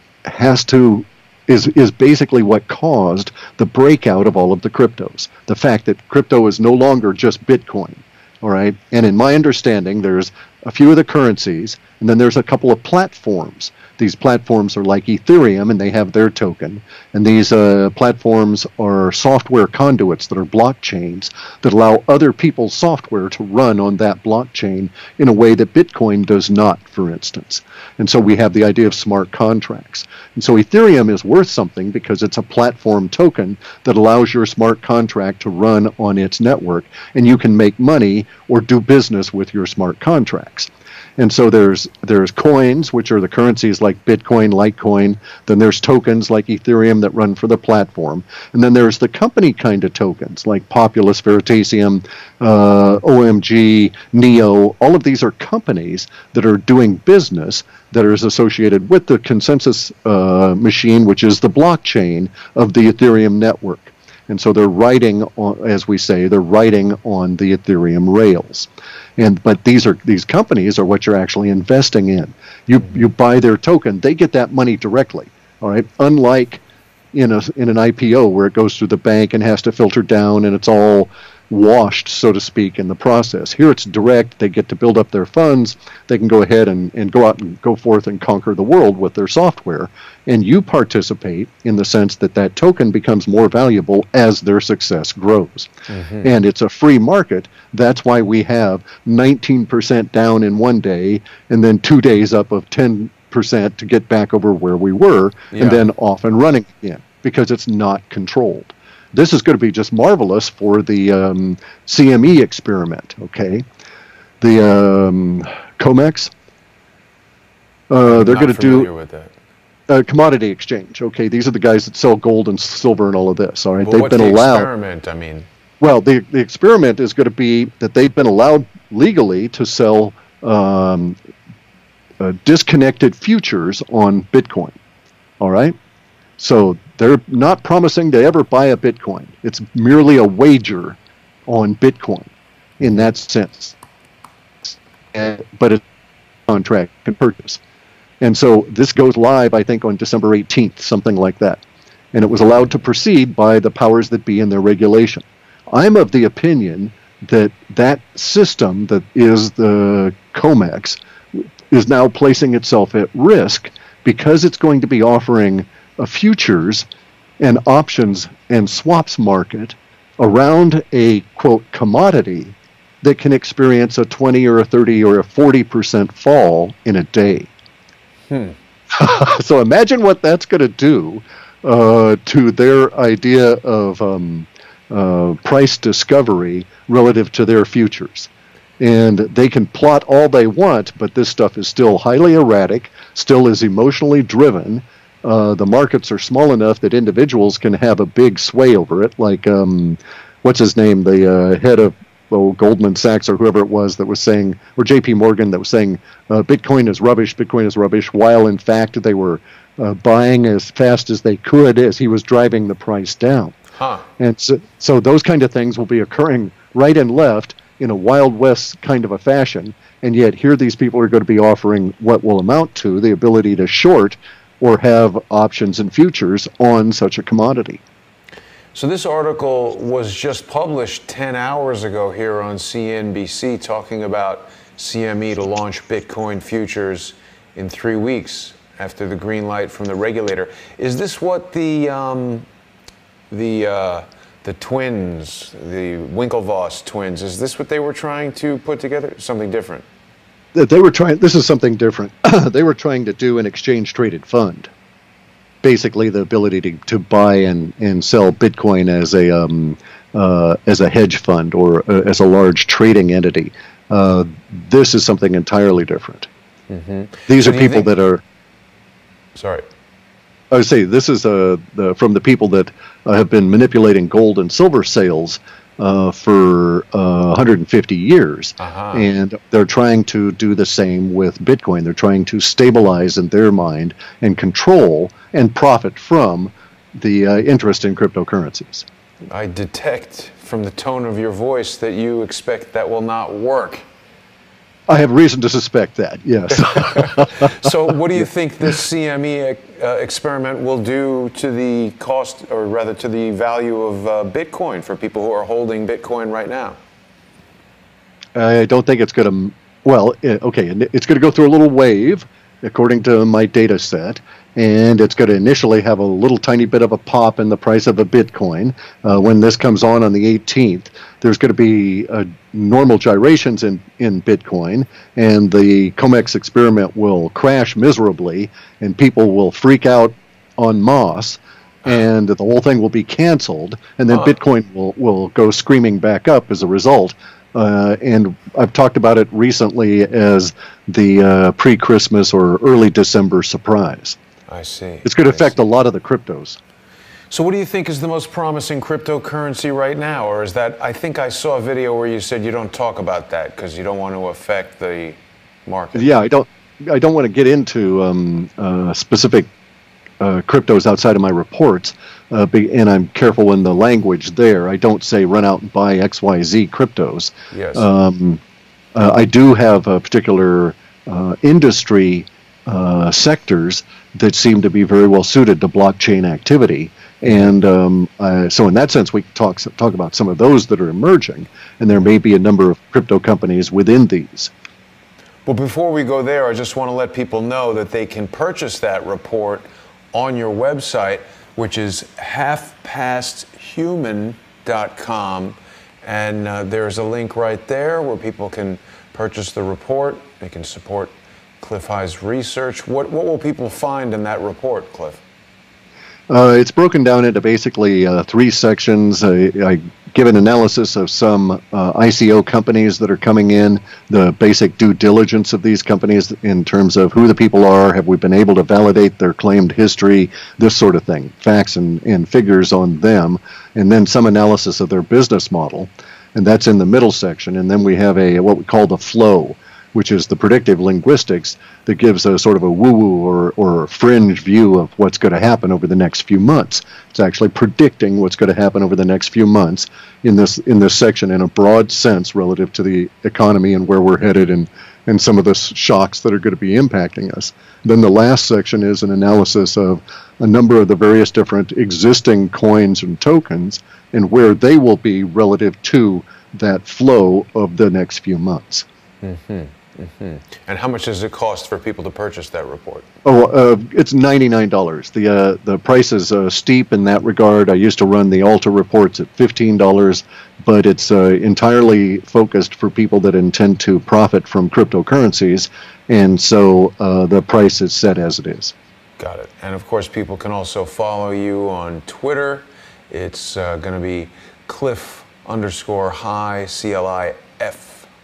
[SPEAKER 2] is basically what caused the breakout of all of the cryptos. The fact that crypto is no longer just Bitcoin, all right? And in my understanding, there's a few of the currencies, and then there's a couple of platforms. These platforms are like Ethereum, and they have their token. And these platforms are software conduits that are blockchains that allow other people's software to run on that blockchain in a way that Bitcoin does not, for instance. And so we have the idea of smart contracts. And so Ethereum is worth something because it's a platform token that allows your smart contract to run on its network, and you can make money or do business with your smart contracts. And so there's coins, which are the currencies like Bitcoin, Litecoin. Then there's tokens like Ethereum that run for the platform. And then there's the company kind of tokens like Populus, Veritasium, OMG, Neo. All of these are companies that are doing business that is associated with the consensus machine, which is the blockchain of the Ethereum network. And so they're riding on, as we say, they're riding on the Ethereum rails. But these companies are what you're actually investing in. You buy their token, they get that money directly. All right, unlike in an IPO where it goes through the bank and has to filter down and it's all washed, so to speak, in the process. Here it's direct. They get to build up their funds. They can go ahead and go out and go forth and conquer the world with their software. And you participate in the sense that that token becomes more valuable as their success grows. Mm-hmm. And it's a free market. That's why we have 19% down in one day and then 2 days up of 10% to get back over where we were, and then off and running again, because it's not controlled. This is going to be just marvelous for the CME experiment, okay? The COMEX, they're going to do
[SPEAKER 1] with that.
[SPEAKER 2] Commodity exchange, okay? These are the guys that sell gold and silver and all of this, all right?
[SPEAKER 1] Well, what's the experiment, I mean?
[SPEAKER 2] Well, the experiment is going to be that they've been allowed legally to sell disconnected futures on Bitcoin, all right? So they're not promising to ever buy a Bitcoin. It's merely a wager on Bitcoin in that sense. But it's a contract can purchase. And so this goes live, I think, on December 18th, something like that. And it was allowed to proceed by the powers that be in their regulation. I'm of the opinion that that system that is the COMEX is now placing itself at risk because it's going to be offering a futures and options and swaps market around a, quote, commodity that can experience a 20 or a 30 or a 40% fall in a day. So imagine what that's going to do to their idea of price discovery relative to their futures. And they can plot all they want, but this stuff is still highly erratic, still is emotionally driven. The markets are small enough that individuals can have a big sway over it, like, what's his name, the head of Goldman Sachs or whoever it was that was saying, or JP Morgan that was saying, Bitcoin is rubbish, while in fact they were buying as fast as they could as he was driving the price down. And so those kind of things will be occurring right and left in a Wild West kind of a fashion, and yet here these people are going to be offering what will amount to the ability to short or have options and futures on such a commodity.
[SPEAKER 1] So this article was just published 10 hours ago here on CNBC talking about CME to launch Bitcoin futures in 3 weeks after the green light from the regulator. Is this what the twins, the Winklevoss twins, is this what they were trying to put together? Something different?
[SPEAKER 2] This is something different. They were trying to do an exchange-traded fund. Basically, the ability to buy and sell Bitcoin as a hedge fund or as a large trading entity. This is something entirely different. These are people that are...
[SPEAKER 1] Sorry.
[SPEAKER 2] I would say this is from the people that have been manipulating gold and silver sales for 150 years. And they're trying to do the same with Bitcoin. They're trying to stabilize in their mind and control and profit from the interest in cryptocurrencies.
[SPEAKER 1] I detect from the tone of your voice that you expect that will not work.
[SPEAKER 2] I have reason to suspect that, yes.
[SPEAKER 1] So what do you think this CME experiment will do to the cost, or rather to the value of Bitcoin for people who are holding Bitcoin right now?
[SPEAKER 2] I don't think it's going to, well, okay, it's going to go through a little wave, according to my data set, and it's going to initially have a little tiny bit of a pop in the price of a Bitcoin. When this comes on the 18th, there's going to be normal gyrations in Bitcoin, and the COMEX experiment will crash miserably, and people will freak out en masse, and the whole thing will be canceled, and then Bitcoin will go screaming back up as a result. And I've talked about it recently as the pre-Christmas or early December surprise.
[SPEAKER 1] I see.
[SPEAKER 2] It's going to affect a lot of the cryptos.
[SPEAKER 1] So what do you think is the most promising cryptocurrency right now? Or is that, I think I saw a video where you said you don't talk about that because you don't want to affect the market.
[SPEAKER 2] Yeah, I don't want to get into specific cryptos outside of my reports, and I'm careful in the language there. I don't say run out and buy XYZ cryptos.
[SPEAKER 1] Yes.
[SPEAKER 2] I do have a particular industry sectors that seem to be very well suited to blockchain activity. And so in that sense, we talk about some of those that are emerging, and there may be a number of crypto companies within these.
[SPEAKER 1] Well, before we go there, I just want to let people know that they can purchase that report on your website, which is halfpasthuman.com. And there's a link right there where people can purchase the report. They can support Clif High's research. What will people find in that report, Clif?
[SPEAKER 2] It's broken down into basically 3 sections. I give an analysis of some ICO companies that are coming in, the basic due diligence of these companies in terms of who the people are, have we been able to validate their claimed history, this sort of thing, facts and figures on them, and then some analysis of their business model, and that's in the middle section. And then we have what we call the flow, which is the predictive linguistics that gives a sort of a woo-woo or fringe view of what's going to happen over the next few months. It's actually predicting what's going to happen over the next few months in this section in a broad sense relative to the economy and where we're headed and and some of the shocks that are going to be impacting us. Then the last section is an analysis of a number of the various different existing coins and tokens and where they will be relative to that flow of the next few months.
[SPEAKER 1] Mm-hmm. Mm-hmm. And how much does it cost for people to purchase that report?
[SPEAKER 2] It's $99. The price is steep in that regard. I used to run the Alta reports at $15, but it's entirely focused for people that intend to profit from cryptocurrencies, and so the price is set as it is.
[SPEAKER 1] Got it. And of course, people can also follow you on Twitter. It's going to be Clif_high,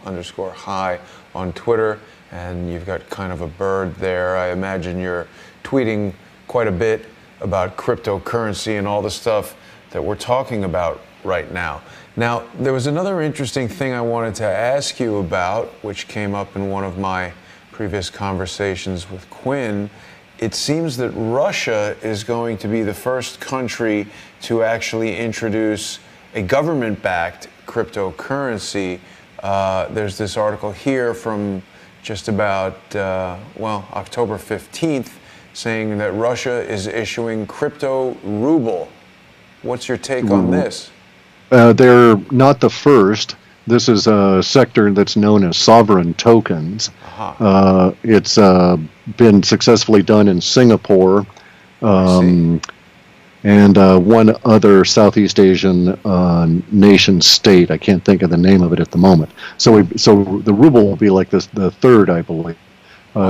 [SPEAKER 1] CLIF_high on Twitter, and you've got kind of a bird there. I imagine you're tweeting quite a bit about cryptocurrency and all the stuff that we're talking about right now. Now, there was another interesting thing I wanted to ask you about, which came up in one of my previous conversations with Quinn. It seems that Russia is going to be the first country to actually introduce a government-backed cryptocurrency. There's this article here from just about, October 15th, saying that Russia is issuing crypto ruble. What's your take on this?
[SPEAKER 2] They're not the first. This is a sector that's known as sovereign tokens. Uh-huh. It's been successfully done in Singapore and one other Southeast Asian nation state. I can't think of the name of it at the moment. So the ruble will be like this, the third, I believe.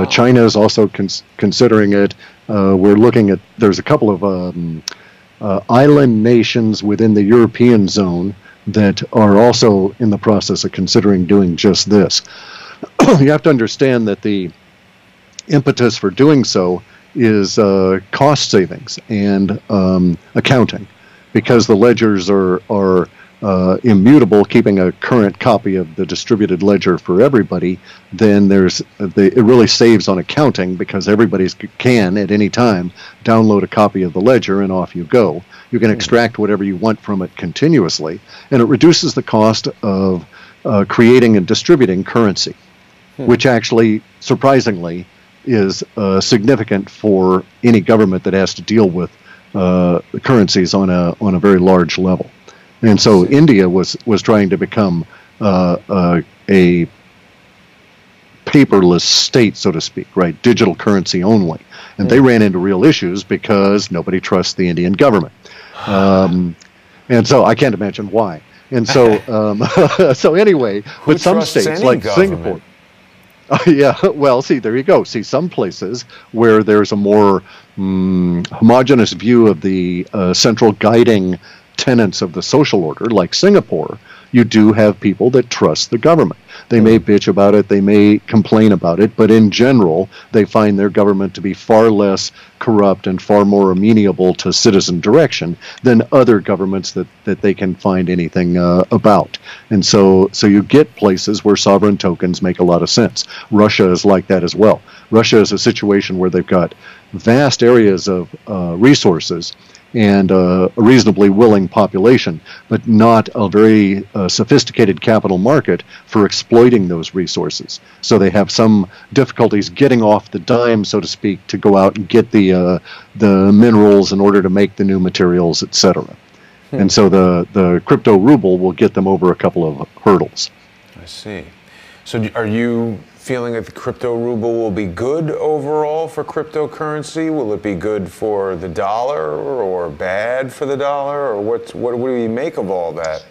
[SPEAKER 2] China is also considering it. We're looking at, there's a couple of island nations within the European zone that are also in the process of considering doing just this. You have to understand that the impetus for doing so is cost savings and accounting, because the ledgers are immutable, keeping a current copy of the distributed ledger for everybody. Then it really saves on accounting, because everybody can at any time download a copy of the ledger and off you go. You can extract whatever you want from it continuously, and it reduces the cost of creating and distributing currency, which actually, surprisingly, is significant for any government that has to deal with currencies on a very large level. And so India was trying to become a paperless state, so to speak, right? Digital currency only. And they ran into real issues because nobody trusts the Indian government. And so I can't imagine why. And so, so anyway, but some states like Singapore. Yeah, well, see, there you go. See, some places where there's a more homogeneous view of the central guiding tenets of the social order, like Singapore, you do have people that trust the government. They may bitch about it, they may complain about it, but in general, they find their government to be far less corrupt and far more amenable to citizen direction than other governments that they can find anything about. And so you get places where sovereign tokens make a lot of sense. Russia is like that as well. Russia is a situation where they've got vast areas of resources and a reasonably willing population, but not a very sophisticated capital market for exploiting those resources. So they have some difficulties getting off the dime, so to speak, to go out and get the minerals in order to make the new materials, etc. And so the crypto ruble will get them over a couple of hurdles.
[SPEAKER 1] I see. So are you feeling that the crypto ruble will be good overall for cryptocurrency? Will it be good for the dollar or bad for the dollar? Or what do you make of all that?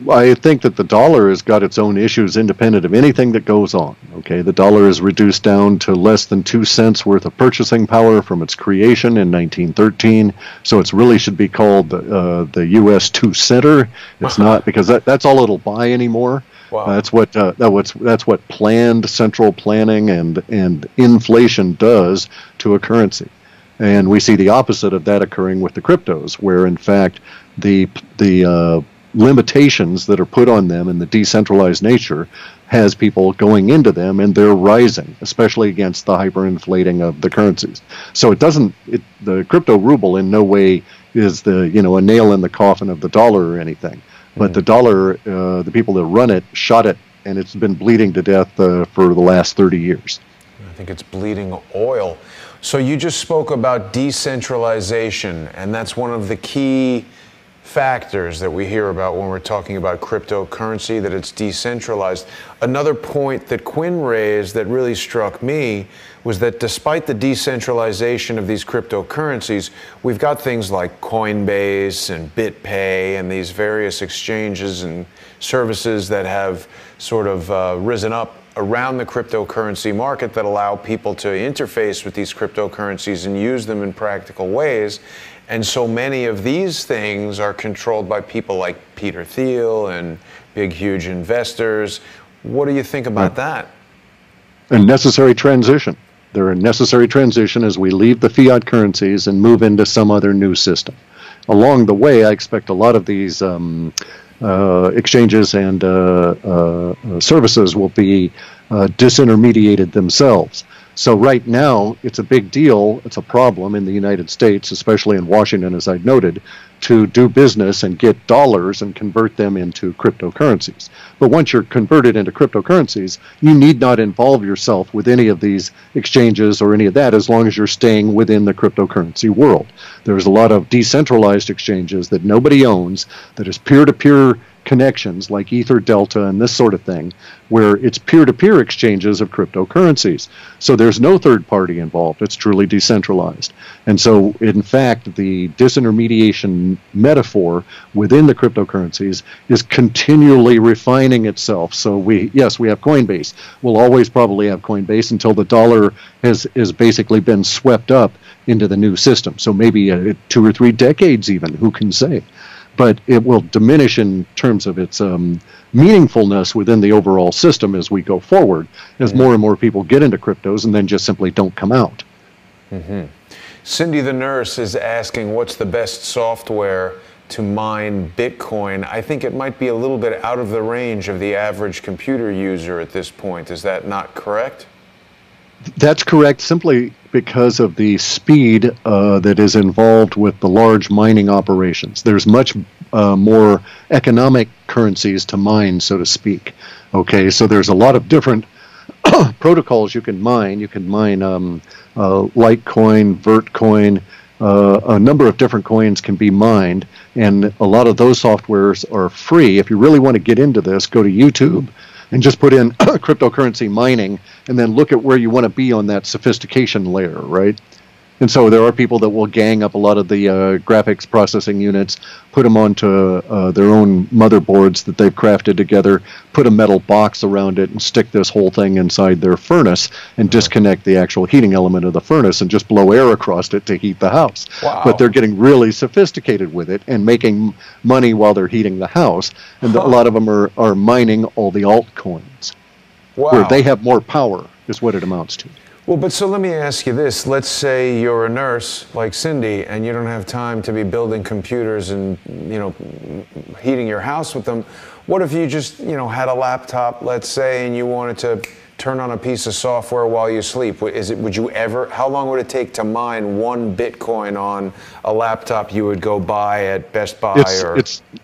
[SPEAKER 2] I think that the dollar has got its own issues independent of anything that goes on. Okay, the dollar is reduced down to less than 2 cents worth of purchasing power from its creation in 1913. So it really should be called the U.S. 2-center. It's not, because that's all it'll buy anymore. Wow. That's what planned central planning and inflation does to a currency, and we see the opposite of that occurring with the cryptos, where in fact the limitations that are put on them and the decentralized nature has people going into them, and they're rising, especially against the hyperinflating of the currencies. So the crypto ruble in no way is a nail in the coffin of the dollar or anything. But the dollar, the people that run it shot it and it's been bleeding to death for the last 30 years.
[SPEAKER 1] I think it's bleeding oil. So you just spoke about decentralization, and that's one of the key factors that we hear about when we're talking about cryptocurrency, that it's decentralized. Another point that Quinn raised that really struck me was that despite the decentralization of these cryptocurrencies, we've got things like Coinbase and BitPay and these various exchanges and services that have sort of risen up around the cryptocurrency market that allow people to interface with these cryptocurrencies and use them in practical ways. And so many of these things are controlled by people like Peter Thiel and big, huge investors. What do you think about that?
[SPEAKER 2] A necessary transition. They're a necessary transition as we leave the fiat currencies and move into some other new system. Along the way, I expect a lot of these exchanges and services will be disintermediated themselves. So right now, it's a big deal, it's a problem in the United States, especially in Washington, as I noted, to do business and get dollars and convert them into cryptocurrencies. But once you're converted into cryptocurrencies, you need not involve yourself with any of these exchanges or any of that as long as you're staying within the cryptocurrency world. There's a lot of decentralized exchanges that nobody owns, that is peer-to-peer connections like Ether Delta and this sort of thing, where it's peer-to-peer exchanges of cryptocurrencies. So there's no third party involved. It's truly decentralized. And so, in fact, the disintermediation metaphor within the cryptocurrencies is continually refining itself. So yes, we have Coinbase. We'll always probably have Coinbase until the dollar has basically been swept up into the new system. So maybe 2 or 3 decades even, who can say? But it will diminish in terms of its meaningfulness within the overall system as we go forward, as more and more people get into cryptos and then just simply don't come out.
[SPEAKER 1] Cindy the nurse is asking, what's the best software to mine Bitcoin? I think it might be a little bit out of the range of the average computer user at this point. Is that not correct?
[SPEAKER 2] That's correct, simply because of the speed that is involved with the large mining operations. There's much more economic currencies to mine, so to speak. Okay, so there's a lot of different protocols you can mine. You can mine Litecoin, Vertcoin, a number of different coins can be mined, and a lot of those softwares are free. If you really want to get into this, go to YouTube and just put in cryptocurrency mining, and then look at where you want to be on that sophistication layer, right? And so there are people that will gang up a lot of the graphics processing units, put them onto their own motherboards that they've crafted together, put a metal box around it, and stick this whole thing inside their furnace, and disconnect the actual heating element of the furnace and just blow air across it to heat the house.
[SPEAKER 1] Wow.
[SPEAKER 2] But they're getting really sophisticated with it and making money while they're heating the house. And a lot of them are mining all the altcoins, where they have more power, is what it amounts to.
[SPEAKER 1] Well, but so let me ask you this. Let's say you're a nurse like Cindy and you don't have time to be building computers and, heating your house with them. What if you just, had a laptop, let's say, and you wanted to turn on a piece of software while you sleep? How long would it take to mine 1 Bitcoin on a laptop you would go buy at Best Buy?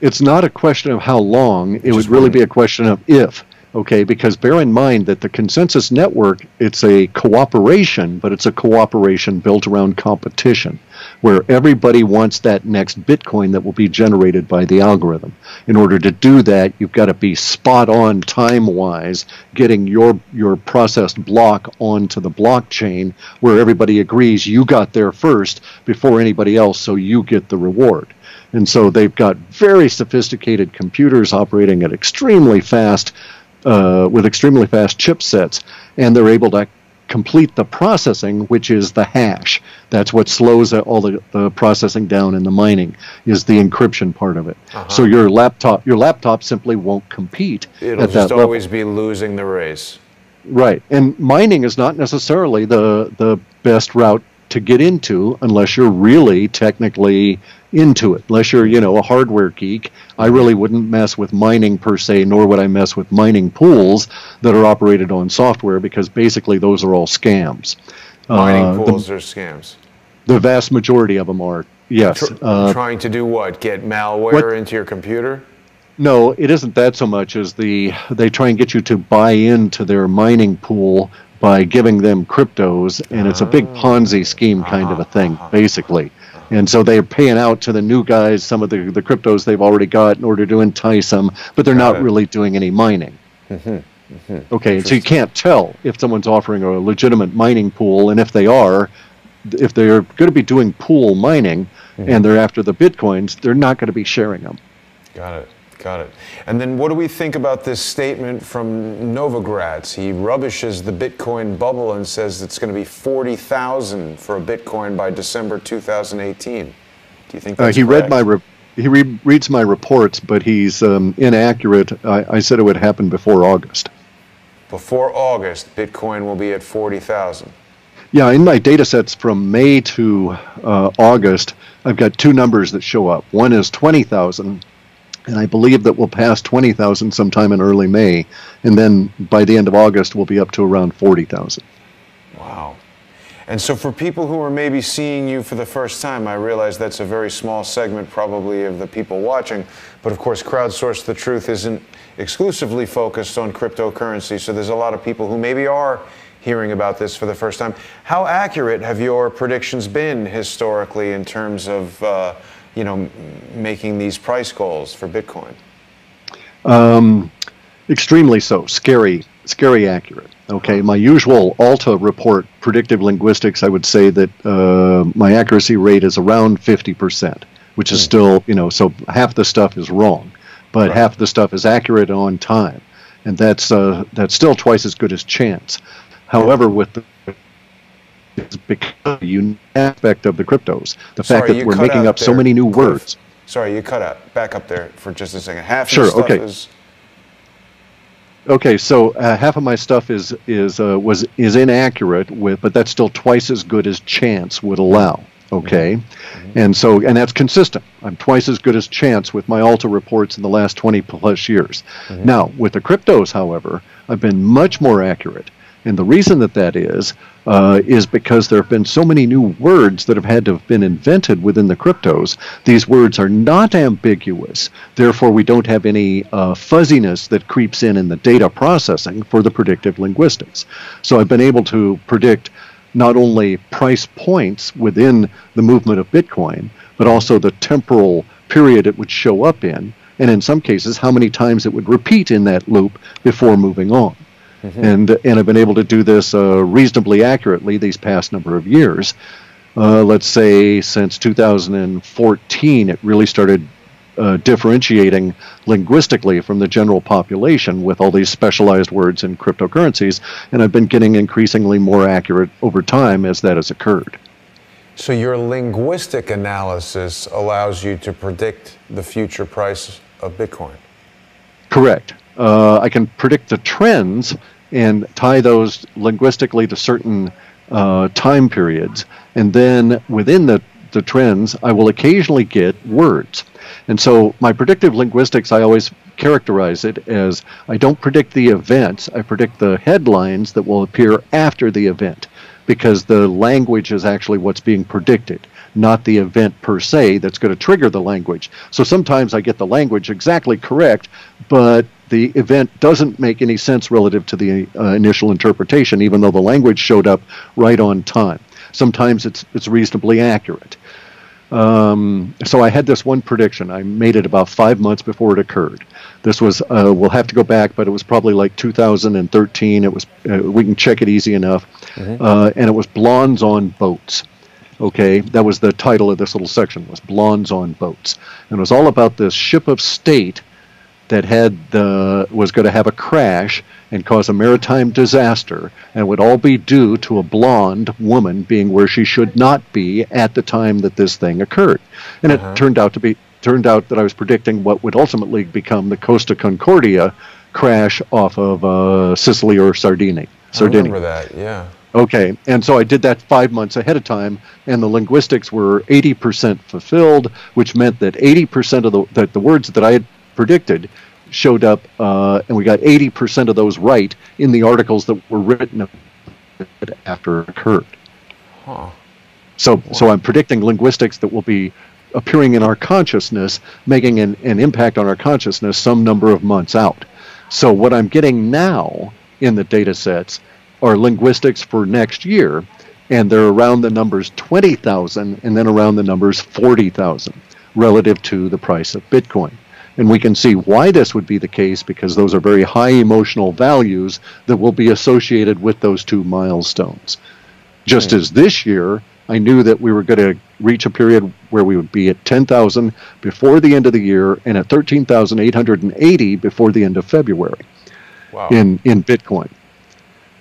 [SPEAKER 2] It's not a question of how long. It would really be a question of if. Okay, because bear in mind that the consensus network, it's a cooperation, but it's a cooperation built around competition, where everybody wants that next Bitcoin that will be generated by the algorithm. In order to do that, you've got to be spot on time-wise, getting your processed block onto the blockchain, where everybody agrees you got there first before anybody else, so you get the reward. And so they've got very sophisticated computers operating at extremely fast with extremely fast chipsets, and they're able to complete the processing, which is the hash. That's what slows all the processing down in the mining, is the encryption part of it. So your laptop simply won't compete at that level. It'll just
[SPEAKER 1] always be losing the race.
[SPEAKER 2] Right, and mining is not necessarily the best route to get into unless you're really technically into it. Unless you're, a hardware geek, I really wouldn't mess with mining per se, nor would I mess with mining pools that are operated on software, because basically those are all scams.
[SPEAKER 1] Mining pools are scams.
[SPEAKER 2] The vast majority of them are, yes.
[SPEAKER 1] Trying to do what? Get malware into your computer?
[SPEAKER 2] No, it isn't that so much as they try and get you to buy into their mining pool by giving them cryptos, and it's a big Ponzi scheme kind of a thing, basically. And so they're paying out to the new guys some of the cryptos they've already got in order to entice them, but they're not really doing any mining. Okay, so you can't tell if someone's offering a legitimate mining pool, and if they're going to be doing pool mining and they're after the Bitcoins, they're not going to be sharing them.
[SPEAKER 1] Got it. Got it. And then what do we think about this statement from Novogratz? He rubbishes the Bitcoin bubble and says it's going to be 40,000 for a Bitcoin by December 2018. Do you think that's correct?
[SPEAKER 2] He reads my reports, but he's inaccurate. I said it would happen before August.
[SPEAKER 1] Before August, Bitcoin will be at 40,000.
[SPEAKER 2] Yeah, in my data sets from May to August, I've got two numbers that show up. One is 20,000. And I believe that we'll pass 20,000 sometime in early May. And then by the end of August, we'll be up to around 40,000.
[SPEAKER 1] Wow. And so for people who are maybe seeing you for the first time, I realize that's a very small segment probably of the people watching. But of course, Crowdsource the Truth isn't exclusively focused on cryptocurrency. So there's a lot of people who maybe are hearing about this for the first time. How accurate have your predictions been historically in terms of making these price goals for Bitcoin?
[SPEAKER 2] Extremely so. Scary accurate. Okay, my usual Alta report, predictive linguistics, I would say that my accuracy rate is around 50%, which is still, so half the stuff is wrong, but half the stuff is accurate on time, and that's still twice as good as chance. However, with it's because of the unique aspect of the cryptos. The fact that we're making up so many new words.
[SPEAKER 1] Sorry, you cut out. Back up there for just a second. Half
[SPEAKER 2] sure,
[SPEAKER 1] your stuff
[SPEAKER 2] okay.
[SPEAKER 1] is...
[SPEAKER 2] Okay, so half of my stuff is inaccurate, but that's still twice as good as chance would allow. Okay, and that's consistent. I'm twice as good as chance with my Alta reports in the last 20 plus years. Now, with the cryptos, however, I've been much more accurate. And the reason that is because there have been so many new words that have had to have been invented within the cryptos. These words are not ambiguous. Therefore, we don't have any fuzziness that creeps in the data processing for the predictive linguistics. So I've been able to predict not only price points within the movement of Bitcoin, but also the temporal period it would show up in, and in some cases, how many times it would repeat in that loop before moving on. And I've been able to do this reasonably accurately these past number of years. Let's say since 2014, it really started differentiating linguistically from the general population with all these specialized words in cryptocurrencies, and I've been getting increasingly more accurate over time as that has occurred.
[SPEAKER 1] So your linguistic analysis allows you to predict the future price of Bitcoin?
[SPEAKER 2] Correct. I can predict the trends and tie those linguistically to certain time periods. And then within the trends, I will occasionally get words. And so my predictive linguistics, I always characterize it as I don't predict the events, I predict the headlines that will appear after the event, because the language is actually what's being predicted, not the event per se that's going to trigger the language. So sometimes I get the language exactly correct, but the event doesn't make any sense relative to the initial interpretation, even though the language showed up right on time. Sometimes it's reasonably accurate. So I had this one prediction. I made it about 5 months before it occurred. This was, we'll have to go back, but it was probably like 2013. It was, we can check it easy enough. And it was Blondes on Boats. Okay, that was the title of this little section, was Blondes on Boats. And it was all about this ship of state that was going to have a crash and cause a maritime disaster, and would all be due to a blonde woman being where she should not be at the time that this thing occurred. And it turned out that I was predicting what would ultimately become the Costa Concordia crash off of Sicily or Sardinia.
[SPEAKER 1] I remember that, yeah.
[SPEAKER 2] Okay, and so I did that 5 months ahead of time, and the linguistics were 80% fulfilled, which meant that 80% of the words that I had predicted showed up, and we got 80% of those right in the articles that were written after it occurred. So I'm predicting linguistics that will be appearing in our consciousness, making an impact on our consciousness some number of months out. So what I'm getting now in the data sets are linguistics for next year, and they're around the numbers 20,000 and then around the numbers 40,000 relative to the price of Bitcoin. And we can see why this would be the case, because those are very high emotional values that will be associated with those two milestones. Just as this year, I knew that we were going to reach a period where we would be at 10,000 before the end of the year and at 13,880 before the end of February.
[SPEAKER 1] Wow.
[SPEAKER 2] in Bitcoin.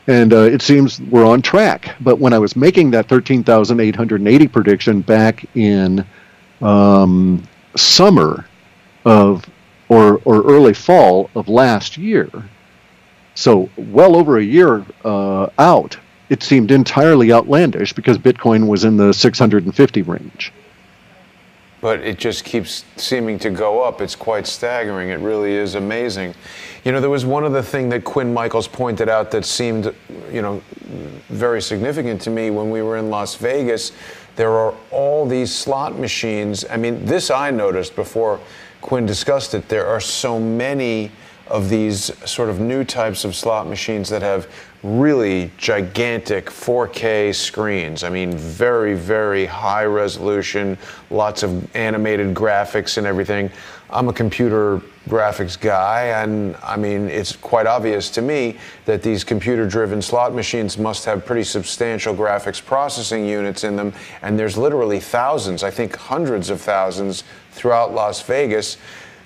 [SPEAKER 2] And it seems we're on track. But when I was making that 13,880 prediction back in summer of or early fall of last year, so well over a year out, it seemed entirely outlandish because Bitcoin was in the 650 range.
[SPEAKER 1] But it just keeps seeming to go up. It's quite staggering. It really is amazing. You know, there was one other thing that Quinn Michaels pointed out that seemed, you know, very significant to me when we were in Las Vegas. There are all these slot machines. I mean, this I noticed before Quinn discussed it. There are so many of these sort of new types of slot machines that have really gigantic 4K screens. I mean, very, very high resolution, lots of animated graphics and everything. I'm a computer graphics guy, and I mean, it's quite obvious to me that these computer-driven slot machines must have pretty substantial graphics processing units in them, and there's literally thousands, I think hundreds of thousands throughout Las Vegas.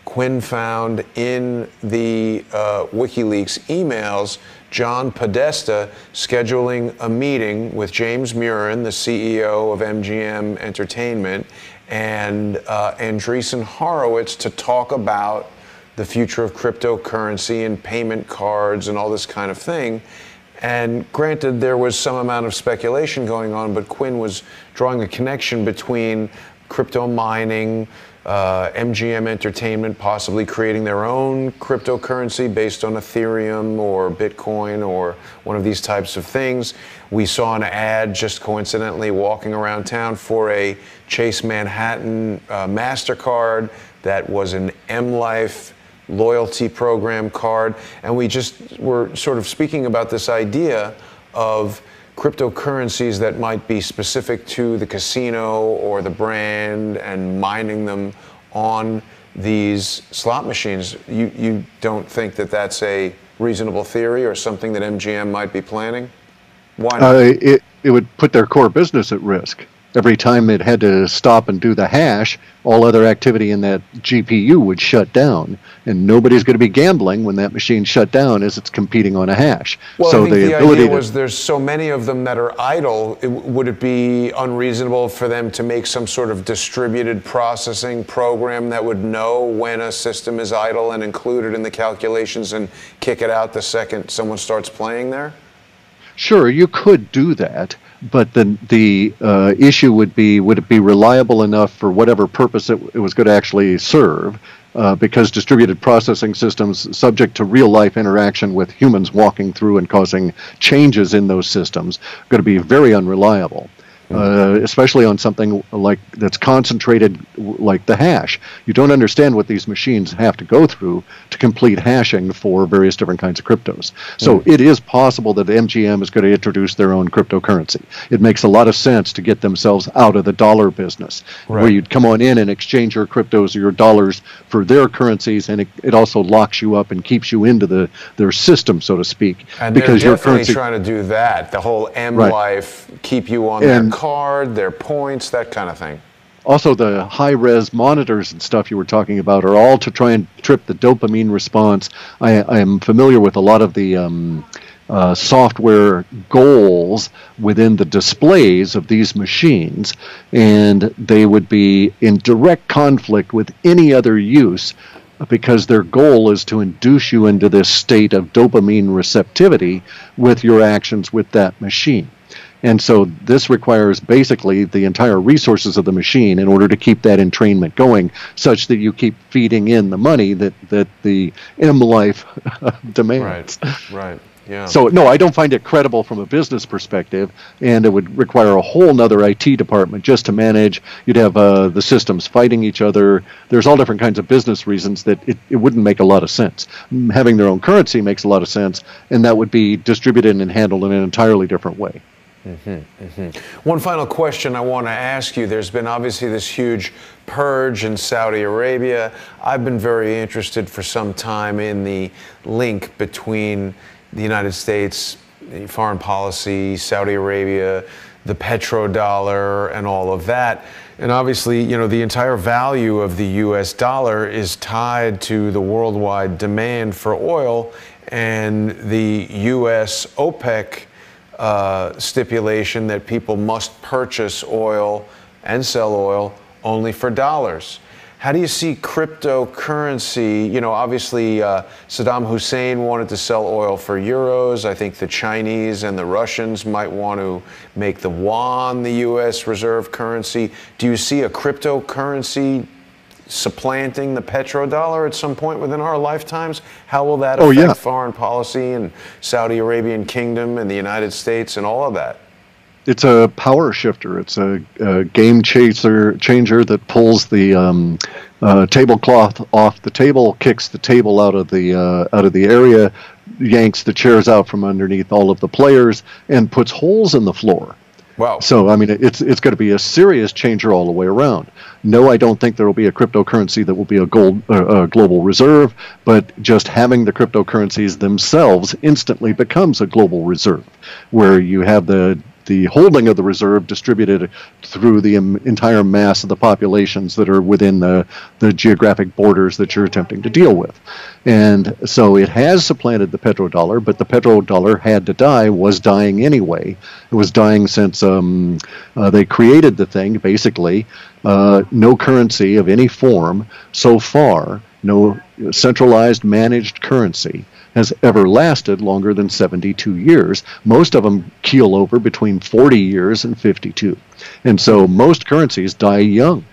[SPEAKER 1] Quinn found in the WikiLeaks emails John Podesta scheduling a meeting with James Murin, the CEO of MGM Entertainment, and Andreessen Horowitz to talk about the future of cryptocurrency and payment cards and all this kind of thing. And granted, there was some amount of speculation going on, but Quinn was drawing a connection between crypto mining, MGM Entertainment possibly creating their own cryptocurrency based on Ethereum or Bitcoin or one of these types of things. We saw an ad just coincidentally walking around town for a Chase Manhattan MasterCard that was an M-Life loyalty program card. And we just were sort of speaking about this idea of cryptocurrencies that might be specific to the casino or the brand and mining them on these slot machines. You don't think that that's a reasonable theory or something that MGM might be planning? Why not?
[SPEAKER 2] It would put their core business at risk. Every time it had to stop and do the hash, all other activity in that GPU would shut down, and nobody's going to be gambling when that machine shut down as it's competing on a hash.
[SPEAKER 1] Well,
[SPEAKER 2] so
[SPEAKER 1] I think the idea was there's so many of them that are idle. Would it be unreasonable for them to make some sort of distributed processing program that would know when a system is idle and include it in the calculations and kick it out the second someone starts playing there?
[SPEAKER 2] Sure, you could do that. But the issue would it be reliable enough for whatever purpose it was going to actually serve? Because distributed processing systems subject to real-life interaction with humans walking through and causing changes in those systems are going to be very unreliable. Especially on something like that's concentrated like the hash. You don't understand what these machines have to go through to complete hashing for various different kinds of cryptos. So it is possible that MGM is going to introduce their own cryptocurrency. It makes a lot of sense to get themselves out of the dollar business, where you'd come on in and exchange your cryptos or your dollars for their currencies, and it also locks you up and keeps you into their system, so to speak.
[SPEAKER 1] And because they're definitely trying to do that, the whole M-Life, keep you on their card, their points, that kind of thing.
[SPEAKER 2] Also, the high-res monitors and stuff you were talking about are all to try and trip the dopamine response. I am familiar with a lot of the software goals within the displays of these machines, and they would be in direct conflict with any other use because their goal is to induce you into this state of dopamine receptivity with your actions with that machine. And so this requires basically the entire resources of the machine in order to keep that entrainment going, such that you keep feeding in the money that the M-Life demands.
[SPEAKER 1] Right. Yeah.
[SPEAKER 2] So, no, I don't find it credible from a business perspective, and it would require a whole nother IT department just to manage. You'd have the systems fighting each other. There's all different kinds of business reasons that it wouldn't make a lot of sense. Having their own currency makes a lot of sense, and that would be distributed and handled in an entirely different way.
[SPEAKER 1] One final question I want to ask you. There's been obviously this huge purge in Saudi Arabia. I've been very interested for some time in the link between the United States, foreign policy, Saudi Arabia, the petrodollar, and all of that. And obviously, you know, the entire value of the US dollar is tied to the worldwide demand for oil, and the US OPEC stipulation that people must purchase oil and sell oil only for dollars. How do you see cryptocurrency? You know, obviously Saddam Hussein wanted to sell oil for euros. I think the Chinese and the Russians might want to make the yuan the US reserve currency. Do you see a cryptocurrency supplanting the petrodollar at some point within our lifetimes? How will that affect foreign policy and Saudi Arabian Kingdom and the United States and all of that?
[SPEAKER 2] It's a power shifter. It's a game changer that pulls the tablecloth off the table, kicks the table out of the area, yanks the chairs out from underneath all of the players, and puts holes in the floor.
[SPEAKER 1] Wow.
[SPEAKER 2] So, I mean, it's going to be a serious changer all the way around. No, I don't think there will be a cryptocurrency that will be a global reserve, but just having the cryptocurrencies themselves instantly becomes a global reserve, where you have the holding of the reserve distributed through the entire mass of the populations that are within the geographic borders that you're attempting to deal with. And so it has supplanted the petrodollar, but the petrodollar had to die, was dying anyway. It was dying since they created the thing, basically. No currency of any form so far, no centralized managed currency has ever lasted longer than 72 years. Most of them keel over between 40 years and 52. And so most currencies die young.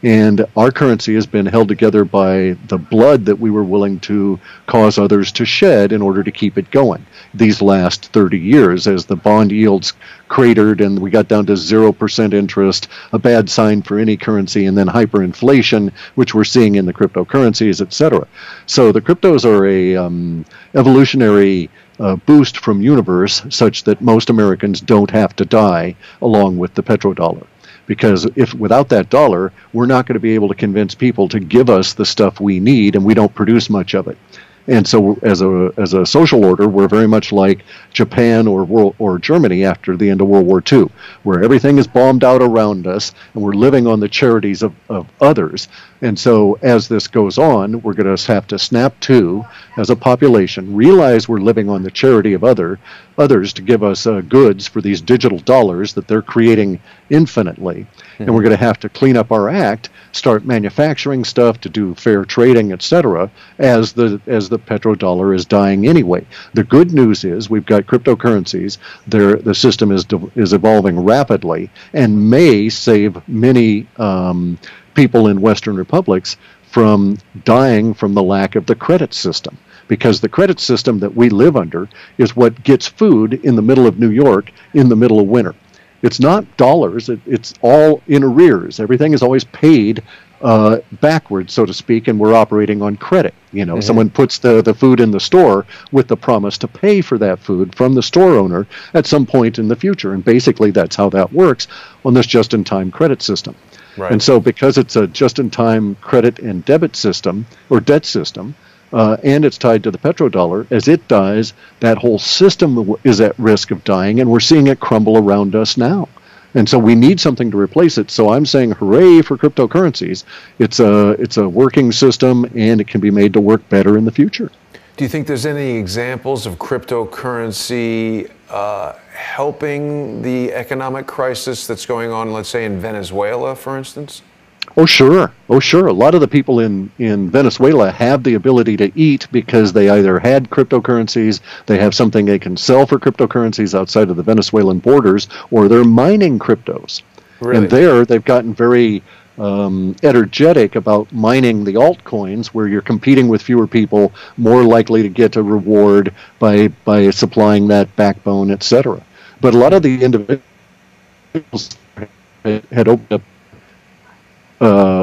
[SPEAKER 2] And our currency has been held together by the blood that we were willing to cause others to shed in order to keep it going. These last 30 years, as the bond yields cratered and we got down to 0% interest, a bad sign for any currency, and then hyperinflation, which we're seeing in the cryptocurrencies, etc. So the cryptos are a evolutionary boost from universe such that most Americans don't have to die along with the petrodollar. Because if without that dollar, we're not going to be able to convince people to give us the stuff we need, and we don't produce much of it. And so as a social order, we're very much like Japan or Germany after the end of World War II, where everything is bombed out around us, and we're living on the charities of others. And so as this goes on, we're going to have to snap to, as a population, realize we're living on the charity of others to give us goods for these digital dollars that they're creating infinitely. And we're going to have to clean up our act, start manufacturing stuff to do fair trading, etc., as the petrodollar is dying anyway. The good news is we've got cryptocurrencies. The system is evolving rapidly and may save many people in Western republics from dying from the lack of the credit system. Because the credit system that we live under is what gets food in the middle of New York in the middle of winter. It's not dollars. It's all in arrears. Everything is always paid backwards, so to speak, and we're operating on credit. You know, someone puts the food in the store with the promise to pay for that food from the store owner at some point in the future. And basically that's how that works on this just-in-time credit system. Right. And so because it's a just-in-time credit and debit system, or debt system, and it's tied to the petrodollar, as it dies, that whole system is at risk of dying, and we're seeing it crumble around us now. And so we need something to replace it. So I'm saying hooray for cryptocurrencies. It's a working system, and it can be made to work better in the future.
[SPEAKER 1] Do you think there's any examples of cryptocurrency helping the economic crisis that's going on, let's say, in Venezuela, for instance?
[SPEAKER 2] Oh, sure. Oh, sure. A lot of the people in Venezuela have the ability to eat because they either had cryptocurrencies, they have something they can sell for cryptocurrencies outside of the Venezuelan borders, or they're mining cryptos. Really? And there, they've gotten very energetic about mining the altcoins, where you're competing with fewer people, more likely to get a reward by supplying that backbone, etc. But a lot of the individuals had opened up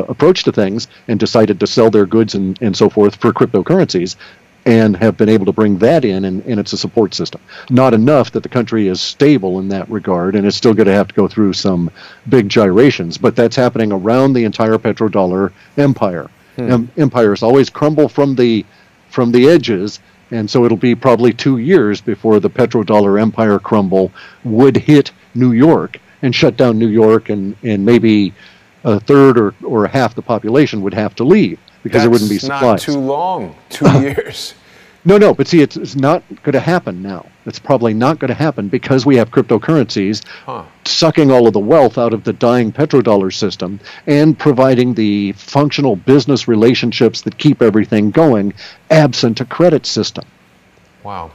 [SPEAKER 2] approach to things and decided to sell their goods and so forth for cryptocurrencies, and have been able to bring that in, and it's a support system. Not enough that the country is stable in that regard, and it's still going to have to go through some big gyrations, but that's happening around the entire petrodollar empire. Empires always crumble from the edges, and so it'll be probably 2 years before the petrodollar empire crumble would hit New York and shut down New York, and maybe a third or half the population would have to leave, because there wouldn't be supplies.
[SPEAKER 1] That's not too long, 2 years.
[SPEAKER 2] No, but see, it's not going to happen now. It's probably not going to happen because we have cryptocurrencies sucking all of the wealth out of the dying petrodollar system and providing the functional business relationships that keep everything going, absent a credit system.
[SPEAKER 1] Wow.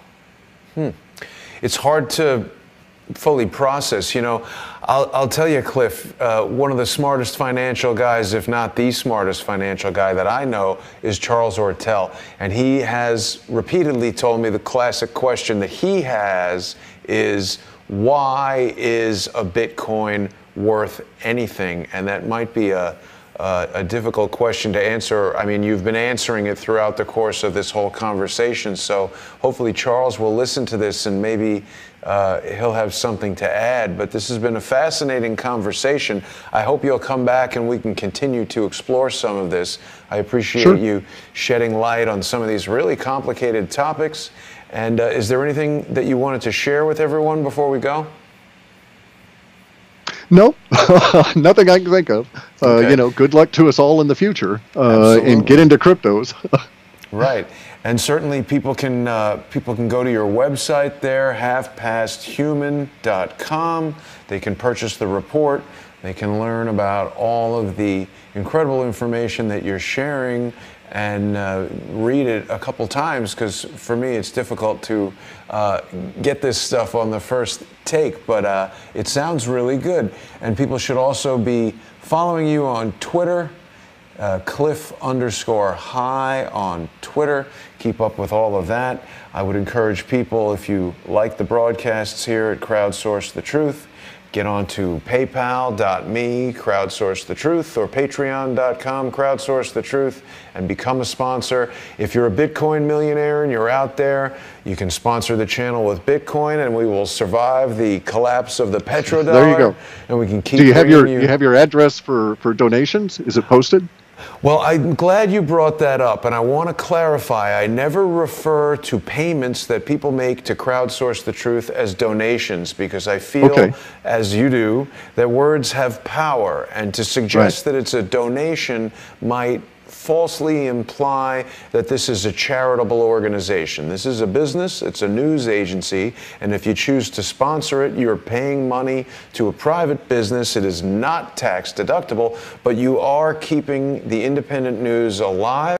[SPEAKER 1] It's hard to fully process. You know, I'll tell you, Cliff, one of the smartest financial guys, if not the smartest financial guy that I know, is Charles Ortel. And he has repeatedly told me the classic question that he has is, why is a Bitcoin worth anything? And that might be a difficult question to answer. I mean, you've been answering it throughout the course of this whole conversation, so hopefully Charles will listen to this and maybe he'll have something to add. But this has been a fascinating conversation. I hope you'll come back and we can continue to explore some of this. I appreciate you shedding light on some of these really complicated topics. And is there anything that you wanted to share with everyone before we go?
[SPEAKER 2] No, nothing I can think of. You know, good luck to us all in the future, and get into cryptos.
[SPEAKER 1] Right, and certainly people can go to your website there, halfpasthuman.com. They can purchase the report. They can learn about all of the incredible information that you're sharing, and read it a couple times, because for me it's difficult to get this stuff on the first take, but it sounds really good. And people should also be following you on Twitter, Clif_high on Twitter. Keep up with all of that. I would encourage people, if you like the broadcasts here at Crowdsource the Truth, get on to paypal.me, crowdsource the truth, or patreon.com, crowdsource the truth, and become a sponsor. If you're a Bitcoin millionaire and you're out there, you can sponsor the channel with Bitcoin, and we will survive the collapse of the petrodollar.
[SPEAKER 2] There you go.
[SPEAKER 1] And we can keep.
[SPEAKER 2] Do you have your address for donations? Is it posted?
[SPEAKER 1] Well, I'm glad you brought that up, and I want to clarify, I never refer to payments that people make to Crowdsource the Truth as donations, because I feel, as you do, that words have power, and to suggest that it's a donation might falsely imply that this is a charitable organization. This is a business, it's a news agency, and if you choose to sponsor it, you're paying money to a private business. It is not tax deductible, but you are keeping the independent news alive.